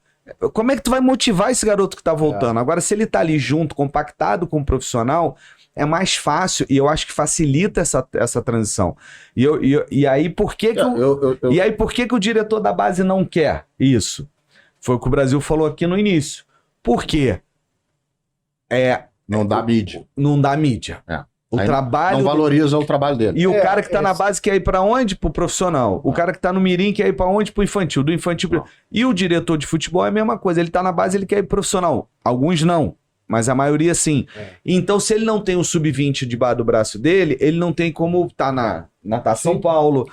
B: Como é que tu vai motivar esse garoto que tá voltando? Agora, se ele tá ali junto, compactado com o profissional, é mais fácil, e eu acho que facilita essa transição. E aí, por que o diretor da base não quer isso? Foi o que o Brasil falou aqui no início. Por quê?
C: Não dá mídia.
B: Não dá mídia. O trabalho
C: não valoriza o trabalho dele.
B: E o cara que tá na base quer ir pra onde? Pro profissional. O cara que tá no mirim quer ir pra onde? Pro infantil. Do infantil E o diretor de futebol é a mesma coisa. Ele tá na base, ele quer ir pro profissional. Alguns não, mas a maioria sim. Então, se ele não tem o sub-20 debaixo do braço dele, ele não tem como tá na São Paulo.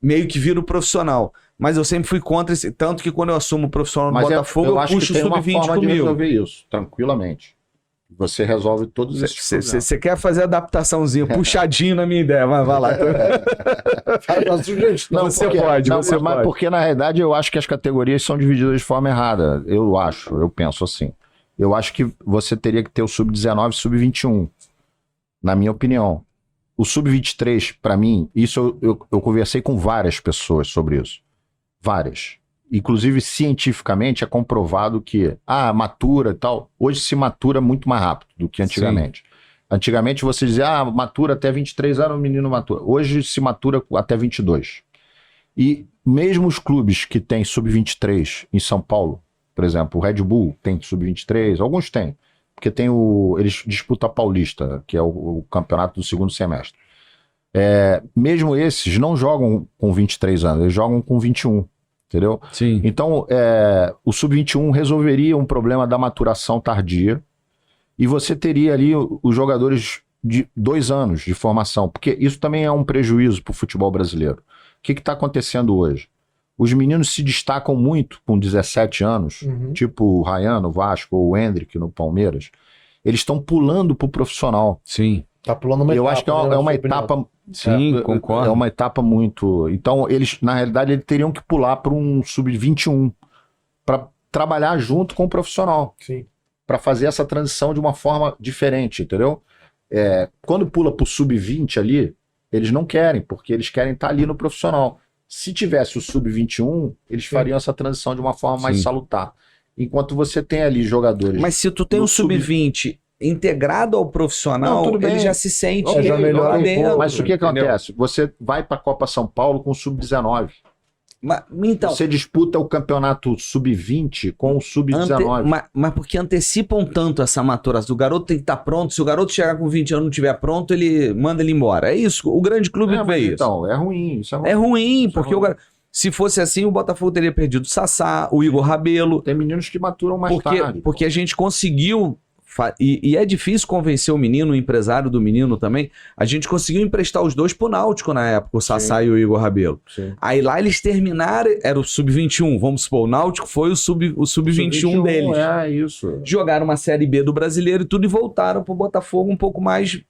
B: Meio que vira o profissional. Mas eu sempre fui contra esse. Tanto que quando eu assumo o profissional no Botafogo, eu puxo o sub-20 comigo.
C: De resolver isso, tranquilamente. Você resolve todos esses problemas.
B: Você quer fazer adaptaçãozinha, puxadinho na minha ideia, mas vai lá. Você pode.
C: Mas porque, na realidade, eu acho que as categorias são divididas de forma errada. Eu penso assim. Eu acho que você teria que ter o sub-19 e sub-21, na minha opinião. o Sub-23, para mim, isso eu conversei com várias pessoas sobre isso. Várias. Inclusive, cientificamente, é comprovado que, matura e tal. Hoje se matura muito mais rápido do que antigamente. Sim. Antigamente você dizia, matura até 23 anos, o menino matura. Hoje se matura até 22. E mesmo os clubes que têm Sub-23 em São Paulo, por exemplo, o Red Bull tem Sub-23, alguns têm. Porque eles disputam a Paulista, que é o campeonato do segundo semestre. Mesmo esses não jogam com 23 anos, eles jogam com 21, entendeu?
B: Sim.
C: Então, o Sub-21 resolveria um problema da maturação tardia e você teria ali os jogadores de 2 anos de formação, porque isso também é um prejuízo para o futebol brasileiro. O que está acontecendo hoje? Os meninos se destacam muito com 17 anos, tipo o Ryan no Vasco ou o Hendrick no Palmeiras. Eles estão pulando pro profissional.
B: Sim.
A: Tá pulando uma etapa.
C: Eu acho que é uma etapa...
B: Sim, concordo.
C: É uma etapa muito... Então, eles, na realidade, eles teriam que pular para um Sub-21 para trabalhar junto com o profissional.
A: Sim.
C: Para fazer essa transição de uma forma diferente, entendeu? Quando pula pro Sub-20 ali, eles não querem, porque eles querem estar ali no profissional. Se tivesse o Sub-21, eles fariam essa transição de uma forma mais salutar. Enquanto você tem ali jogadores...
B: Mas se tu tem um Sub-20 integrado ao profissional, ele já se sente
A: já melhora
B: dentro.
C: Mas o que acontece? Você vai para a Copa São Paulo com o Sub-19.
B: Então,
C: você disputa o campeonato Sub-20 com o Sub-19.
B: Mas porque antecipam tanto essa maturação? O garoto tem que estar pronto. Se o garoto chegar com 20 anos e não estiver pronto, manda ele embora. É isso. O grande clube vê isso.
C: Então, é ruim. Isso
B: é ruim, porque se fosse assim, o Botafogo teria perdido o Sassá, o Igor Rabelo.
C: Tem meninos que maturam mais tarde.
B: Porque a gente conseguiu... E é difícil convencer o menino, o empresário do menino também. A gente conseguiu emprestar os dois pro Náutico na época, o Sassá e o Igor Rabelo.
C: Sim.
B: Aí lá eles terminaram, era o Sub-21, vamos supor, o Náutico foi o Sub-21 deles.
C: Isso.
B: Jogaram uma Série B do Brasileiro e tudo, e voltaram pro Botafogo um pouco mais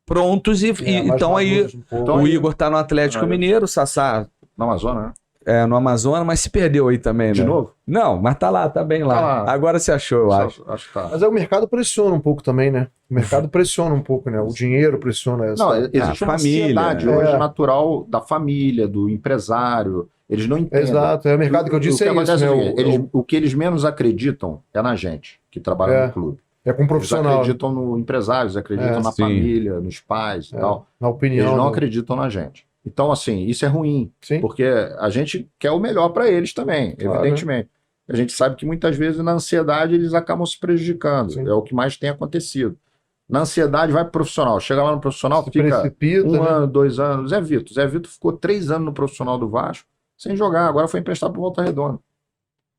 B: prontos. Então aí o Igor tá no Atlético Mineiro, o Sassá...
C: No Amazonas, né?
B: No Amazonas, mas se perdeu aí também, né?
C: De novo?
B: Não, mas tá bem lá.
C: lá.
B: Agora se achou, eu acho.
C: Acho que tá.
A: Mas o mercado pressiona um pouco também, né? O mercado pressiona um pouco, né? O dinheiro pressiona essa.
C: Não, existe uma ansiedade hoje natural da família, do empresário. Eles não entendem.
A: Exato, o mercado que eu disse isso, né?
C: O que eles menos acreditam é na gente, que trabalha no clube.
A: É com um profissional.
C: Eles acreditam no empresário, eles acreditam na família, nos pais e tal.
A: Na opinião.
C: Eles não acreditam na gente. Então, assim, isso é ruim, porque a gente quer o melhor para eles também, evidentemente. A gente sabe que muitas vezes na ansiedade eles acabam se prejudicando, é o que mais tem acontecido. Na ansiedade vai pro profissional, chega lá no profissional, fica ano, 2 anos. Zé Vitor ficou 3 anos no profissional do Vasco sem jogar, agora foi emprestado pro Volta Redonda.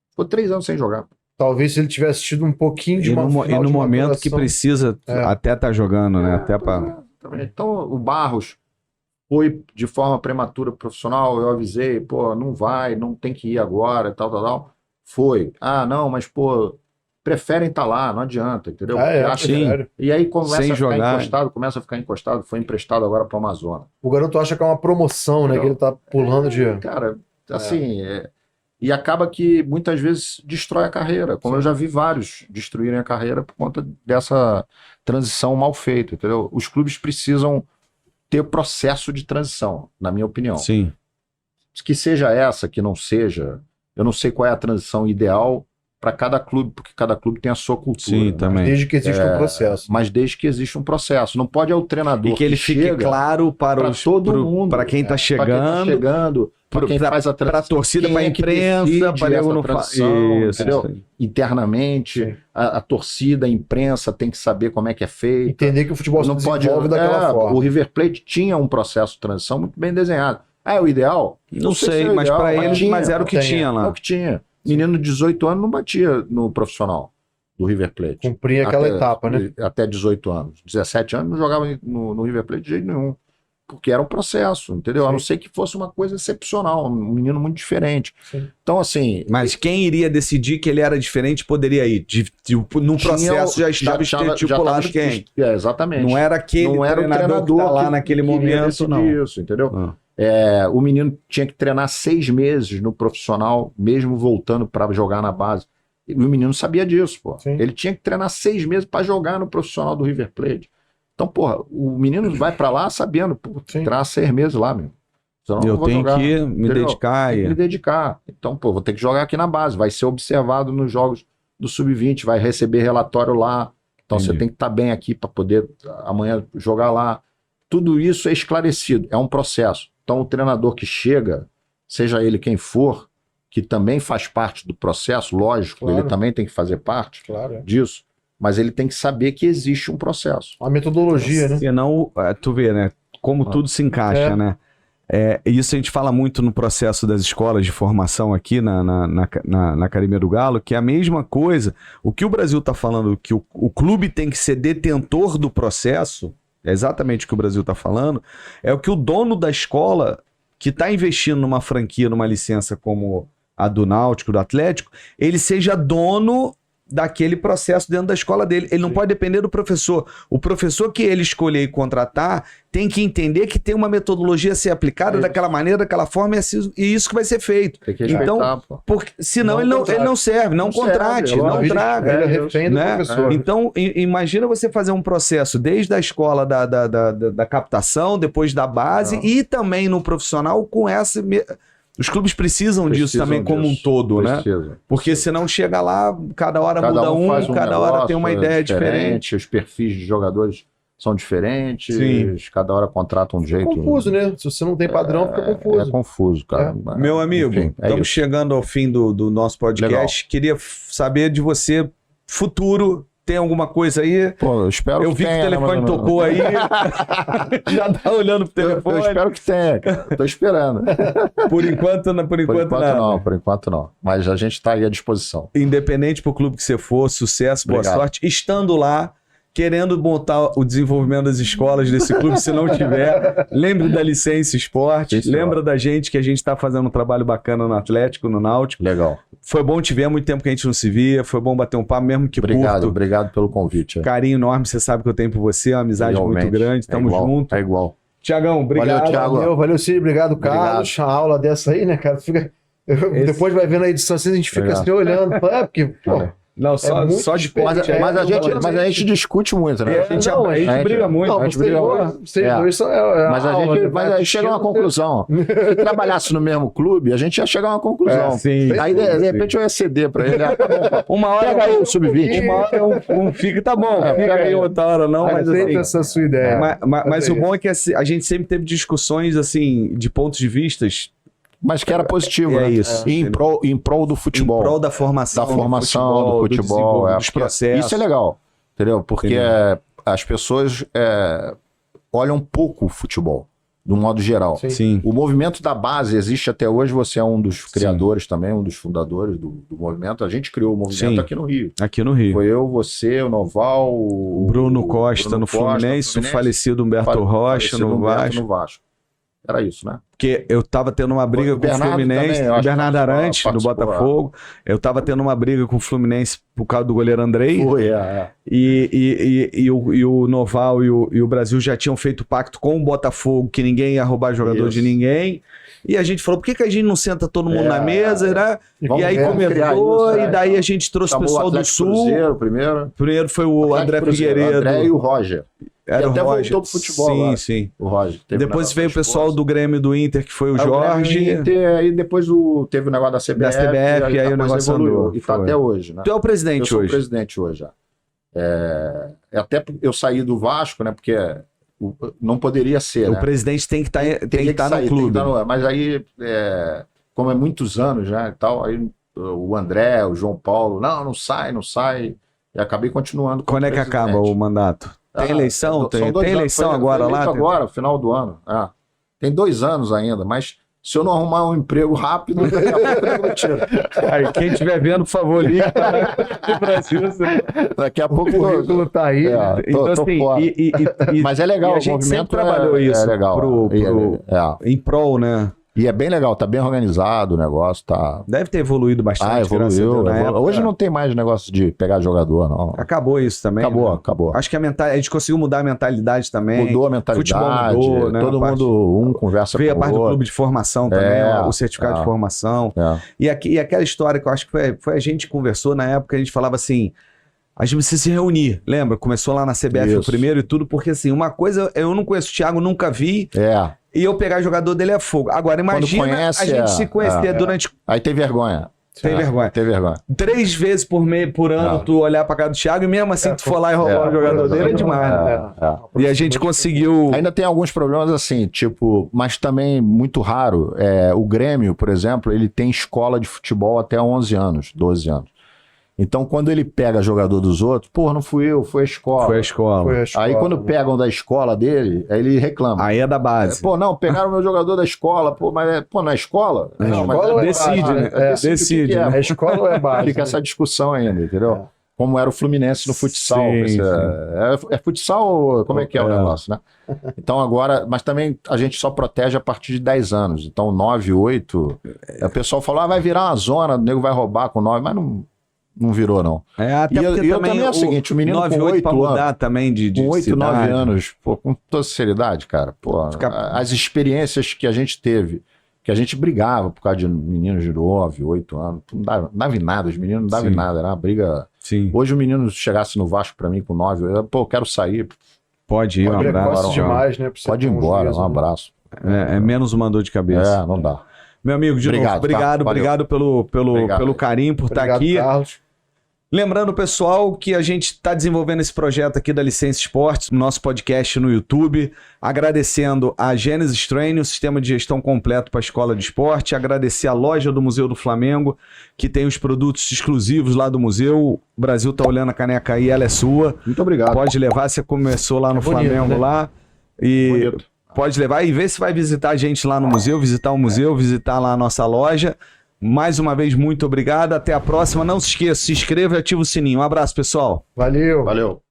C: Ficou 3 anos sem jogar.
A: Talvez se ele tivesse tido um pouquinho de uma
B: E no momento que precisa, até tá jogando, né? Até pra...
C: Então, o Barros foi de forma prematura profissional, eu avisei, não vai, não tem que ir agora, tal. Foi. Não, mas, preferem estar lá, não adianta, entendeu? E aí começa a ficar encostado, foi emprestado agora para o Amazonas.
A: O garoto acha que é uma promoção, né? Que ele tá pulando de...
C: Cara, assim, e acaba que muitas vezes destrói a carreira, como eu já vi vários destruírem a carreira por conta dessa transição mal feita, entendeu? Os clubes precisam ter processo de transição, na minha opinião.
B: Sim.
C: Que seja essa, que não seja, eu não sei qual é a transição ideal para cada clube, porque cada clube tem a sua cultura.
B: Sim, também.
A: Desde que exista um processo.
C: Mas desde que existe um processo. Não pode o treinador
B: e que ele fique claro para
C: todo mundo.
B: Para quem está chegando,
C: para quem faz a transição. Para a
B: torcida, para a imprensa, para eu não
C: entendeu? Internamente, a torcida, a imprensa tem que saber como é que é feito.
A: Entender que o futebol não se desenvolve daquela forma.
C: O River Plate tinha um processo de transição muito bem desenhado. É o ideal?
B: Não sei, mas para eles, mas era o que tinha lá.
C: É o que tinha. Menino de 18 anos não batia no profissional do River Plate.
A: Cumpria aquela etapa, né?
C: Até 18 anos. 17 anos não jogava no River Plate de jeito nenhum. Porque era um processo, entendeu? A não ser que fosse uma coisa excepcional, um menino muito diferente. Então, assim...
B: Mas quem iria decidir que ele era diferente poderia ir? No processo já estava estipulado quem?
C: Exatamente.
B: Não era aquele treinador que tá lá naquele momento, não.
C: Isso, entendeu? O menino tinha que treinar 6 meses no profissional, mesmo voltando para jogar na base. E o menino sabia disso, pô. Ele tinha que treinar 6 meses para jogar no profissional do River Plate. Então, porra, o menino vai pra lá sabendo, pô, treinar 6 meses lá, meu. Senão
B: Eu
C: não vou
B: tenho
C: jogar,
B: que me
C: entendeu?
B: dedicar.
C: Tem que me dedicar. Então, pô, vou ter que jogar aqui na base. Vai ser observado nos jogos do Sub-20, vai receber relatório lá. Então,
B: Entendi.
C: você tem que estar bem aqui para poder amanhã jogar lá. Tudo isso é esclarecido, é um processo. Então, o treinador que chega, seja ele quem for, que também faz parte do processo, lógico,
A: Claro.
C: ele também tem que fazer parte
A: Claro.
C: disso, mas ele tem que saber que existe um processo.
A: A metodologia, né?
B: Senão, tu vê, né? Como tudo se encaixa,
A: É.
B: né? Isso a gente fala muito no processo das escolas de formação aqui na Academia do Galo, que é a mesma coisa. O que o Brasil está falando, que o clube tem que ser detentor do processo, é exatamente o que o Brasil está falando, é o que o dono da escola, que está investindo numa franquia, numa licença como a do Náutico, do Atlético, ele seja dono daquele processo dentro da escola dele. Ele não pode depender do professor. O professor que ele escolher e contratar tem que entender que tem uma metodologia a ser aplicada daquela maneira, daquela forma, e isso que vai ser feito.
C: Tem que respeitar,
B: Então,
C: pô.
B: porque, senão
A: Não
B: ele
A: contrate.
B: não serve, não
C: Não
B: contrate,
C: serve,
B: não
C: lógico.
B: traga.
A: Ele é refém do
B: né?
A: professor.
B: Então, imagina você fazer um processo desde a escola da captação, depois da base e também no profissional com essa... Os clubes precisam disso também como um todo, né?
C: Precisa.
B: Porque senão chega lá, cada hora muda
C: faz
B: cada hora tem uma
C: negócio
B: ideia diferente.
C: Os perfis de jogadores são diferentes,
B: Sim.
C: cada hora contrata um
A: É
C: jeito.
A: confuso, né? Se você não tem padrão, fica confuso.
C: É confuso, cara.
B: Meu amigo,
C: Enfim, é
B: estamos
C: isso.
B: chegando ao fim do nosso podcast. Queria saber de você, futuro, tem alguma coisa aí?
C: Pô, eu espero
B: Eu vi que o
C: tenha, né,
B: telefone
C: mas eu não-
B: tocou aí. Já tá olhando pro
C: Eu
B: telefone.
C: espero que tenha, cara. Eu tô esperando.
B: Por enquanto,
C: Por enquanto
B: nada.
C: não, por enquanto não. Mas a gente tá aí à disposição.
B: Independente pro clube que você for, sucesso, boa
C: Obrigado.
B: sorte. Estando lá, querendo montar o desenvolvimento das escolas desse clube, se não tiver, lembre da Licença Esporte,
C: Sim, senhor.
B: lembra da gente que a gente tá fazendo um trabalho bacana no Atlético, no Náutico.
C: Legal.
B: Foi bom te ver, há muito tempo que a gente não se via, foi bom bater um papo, mesmo que
C: Obrigado,
B: curto.
C: obrigado pelo convite.
B: Carinho enorme, você sabe que eu tenho por você, uma amizade
C: Igualmente.
B: muito grande, tamo
C: igual,
B: junto.
C: É igual.
B: Tiagão, obrigado.
C: Valeu, Thiago.
A: Valeu, Cid, obrigado, Carlos. A aula dessa aí, né, cara? Depois vai vendo a edição assim, a gente fica
C: Legal.
A: assim olhando. Porque, pô,
B: Não,
A: muito
B: só de
A: diferente.
B: perto.
C: Mas a gente discute muito, né?
B: A gente briga muito.
A: Não,
C: a gente
A: vocês
C: briga
A: dois,
C: muito.
A: vocês
C: É.
A: dois são.
C: Mas a gente vai chegar a uma conclusão. Se trabalhasse no mesmo clube, a gente ia chegar a uma conclusão.
B: Sim.
C: Aí, de repente, eu ia ceder pra ele. Ah, tá bom,
B: Uma hora
C: pega aí o sub-20.
B: Uma hora um fica, tá bom, fica
C: pega
B: aí
C: aí.
B: outra hora não, mas
A: Aceita
B: assim,
A: essa sua ideia.
B: mas o bom é que assim, a gente sempre teve discussões assim, de pontos de vistas
C: Mas que era positivo,
B: É
C: né?
B: isso.
C: E em prol do futebol.
B: em prol da formação,
C: da formação, do futebol.
B: desenvolvimento, dos
C: porque
B: processos.
C: Isso é legal, entendeu? Porque
B: Entendeu.
C: as pessoas olham pouco o futebol, de um modo geral.
A: Sim.
B: Sim.
C: O movimento da base existe até hoje, você é um dos criadores também, um dos fundadores do movimento. A gente criou o movimento
B: Sim.
C: aqui no Rio.
B: Aqui no Rio.
C: Foi eu, você, o Noval,
B: O Bruno Costa
C: Bruno
B: no Fluminense, o falecido Humberto
C: fale-
B: Rocha
C: falecido
B: no
C: Humberto
B: Vasco.
C: no Vasco. Era isso, né?
B: Porque eu tava tendo uma briga
C: O
B: com o
C: Bernardo
B: Fluminense,
C: também, eu
B: o
C: acho que
B: Bernardo Arantes, do
C: participou,
B: Botafogo. Eu tava tendo uma briga com o Fluminense por causa do goleiro Andrei.
C: Foi,
B: E o Noval e o Brasil já tinham feito pacto com o Botafogo que ninguém ia roubar jogador
C: Isso.
B: de ninguém. E a gente falou, por que a gente não senta todo mundo na mesa? Né?
C: Vamos
B: E aí
C: criar
B: comentou,
C: isso,
B: e daí a gente trouxe o
C: Chamou
B: pessoal do
C: Atlético
B: Sul.
C: Cruzeiro primeiro.
B: Primeiro foi o André
C: Atlético Cruzeiro,
B: Figueiredo.
C: André e o Roger.
B: Era
C: que
B: o
C: até
B: Roger.
C: voltou pro futebol
B: Sim,
C: agora.
B: sim.
C: O Roger. Teve
B: Depois
C: negócio
B: veio o
C: da
B: pessoal
C: esposa.
B: do Grêmio do Inter, que foi o
C: Aí
B: Jorge.
C: Aí depois teve o negócio da CBF.
B: Da CBF, aí o
C: a coisa
B: negócio
C: evoluiu.
B: andou,
C: E tá
B: foi.
C: até hoje, né?
B: Tu é o
C: Eu
B: presidente
C: sou o
B: hoje.
C: presidente hoje já. Até eu saí do Vasco, né? Porque não poderia ser,
B: O
C: né?
B: presidente tem que
C: Teria
B: estar
C: sair,
B: no clube.
C: mas aí, como é muitos anos já e tal, aí o André, o João Paulo, não sai. E acabei continuando como
B: Quando é que
C: presidente.
B: acaba o mandato? Tem eleição?
C: são
B: Tem
C: 2 anos.
B: eleição
C: Foi
B: agora lá?
C: eleito agora, final do ano. Tem 2 anos ainda, mas se eu não arrumar um emprego rápido, daqui a pouco eu não tiro.
B: Aí, quem estiver vendo, por favor, liga no Brasil.
C: Daqui a pouco
A: O currículo tá aí. né?
B: Então,
C: tô
B: assim,
C: fora.
B: mas
C: Mas é legal,
B: e a
C: o
B: gente
C: movimento
B: sempre trabalhou isso
C: é legal.
B: em prol, né?
C: E é bem legal, tá bem organizado o negócio, tá.
B: Deve ter evoluído bastante. graças a
C: Evoluiu.
B: Deus, na época.
C: Hoje não tem mais negócio de pegar jogador, não.
B: Acabou isso também.
C: Acabou,
B: né?
C: acabou.
B: Acho que a gente conseguiu mudar a mentalidade também.
C: Mudou a mentalidade,
B: Futebol mudou, né?
C: todo
B: A parte-
C: mundo conversa
B: Veio a
C: com
B: parte
C: o
B: do
C: outro.
B: clube de formação também, o certificado de formação.
C: É.
B: E aquela história que eu acho que foi a gente que conversou na época, a gente falava assim, a gente precisa se reunir, lembra? Começou lá na CBF o primeiro e tudo, porque assim, uma coisa, eu não conheço o Thiago, nunca vi, e eu pegar jogador dele é fogo. Agora, imagina
C: conhece,
B: a gente se conhecer durante...
C: Aí tem vergonha.
B: Tem vergonha.
C: Tem vergonha.
B: 3 vezes por ano tu olhar pra cara do Thiago e mesmo assim tu for lá e roubar o jogador dele é demais, né? E a gente conseguiu...
C: Ainda tem alguns problemas assim, tipo, mas também muito raro. O Grêmio, por exemplo, ele tem escola de futebol até 11 anos, 12 anos. Então, quando ele pega jogador dos outros, pô, não fui eu, foi a escola.
B: Foi a escola.
C: Aí, quando pegam da escola dele, aí ele reclama.
B: Aí é da base.
C: Pô, não, pegaram o meu jogador da escola, pô, mas na escola?
A: Não,
C: mas
B: decide, né? Decide.
A: É escola ou é base?
C: Fica essa discussão ainda, entendeu? Como era o Fluminense no futsal.
B: Sim.
C: É futsal ou como é que é o negócio, né? Então agora, mas também a gente só protege a partir de 10 anos. Então 9, 8, o pessoal falou, vai virar uma zona, o nego vai roubar com 9, mas não virou, não.
B: Até
C: e eu também é o seguinte, o menino
B: 9,
C: com
B: 8
C: 8
B: anos,
C: anos,
B: também
C: com 8, 9 anos, pô, com toda sinceridade, cara, pô, as experiências que a gente teve, que a gente brigava por causa de meninos de 9, 8 anos, não dava em nada, os meninos não davam em nada, era uma briga.
B: Sim.
C: Hoje o menino chegasse no Vasco pra mim com 9, eu quero sair.
B: Pode ir, um abraço.
A: Demais, né?
C: Pode ir embora, um abraço.
B: É menos uma dor de cabeça.
C: Não dá.
B: Meu amigo, de novo, obrigado pelo carinho, por estar aqui.
A: Carlos.
B: Lembrando, pessoal, que a gente está desenvolvendo esse projeto aqui da Licença Esportes, nosso podcast no YouTube, agradecendo a Genesis Training, o sistema de gestão completo para a escola de esporte, agradecer a loja do Museu do Flamengo, que tem os produtos exclusivos lá do museu. O Brasil tá olhando a caneca aí, ela é sua.
C: Muito obrigado.
B: Pode levar, você começou lá no
A: bonito,
B: Flamengo,
A: né?
B: lá. E
C: Bonito.
B: pode levar e ver se vai visitar a gente lá no museu, visitar o museu, visitar lá a nossa loja. Mais uma vez, muito obrigado. Até a próxima. Não se esqueça, se inscreva e ativa o sininho. Um abraço, pessoal.
A: Valeu.
C: Valeu.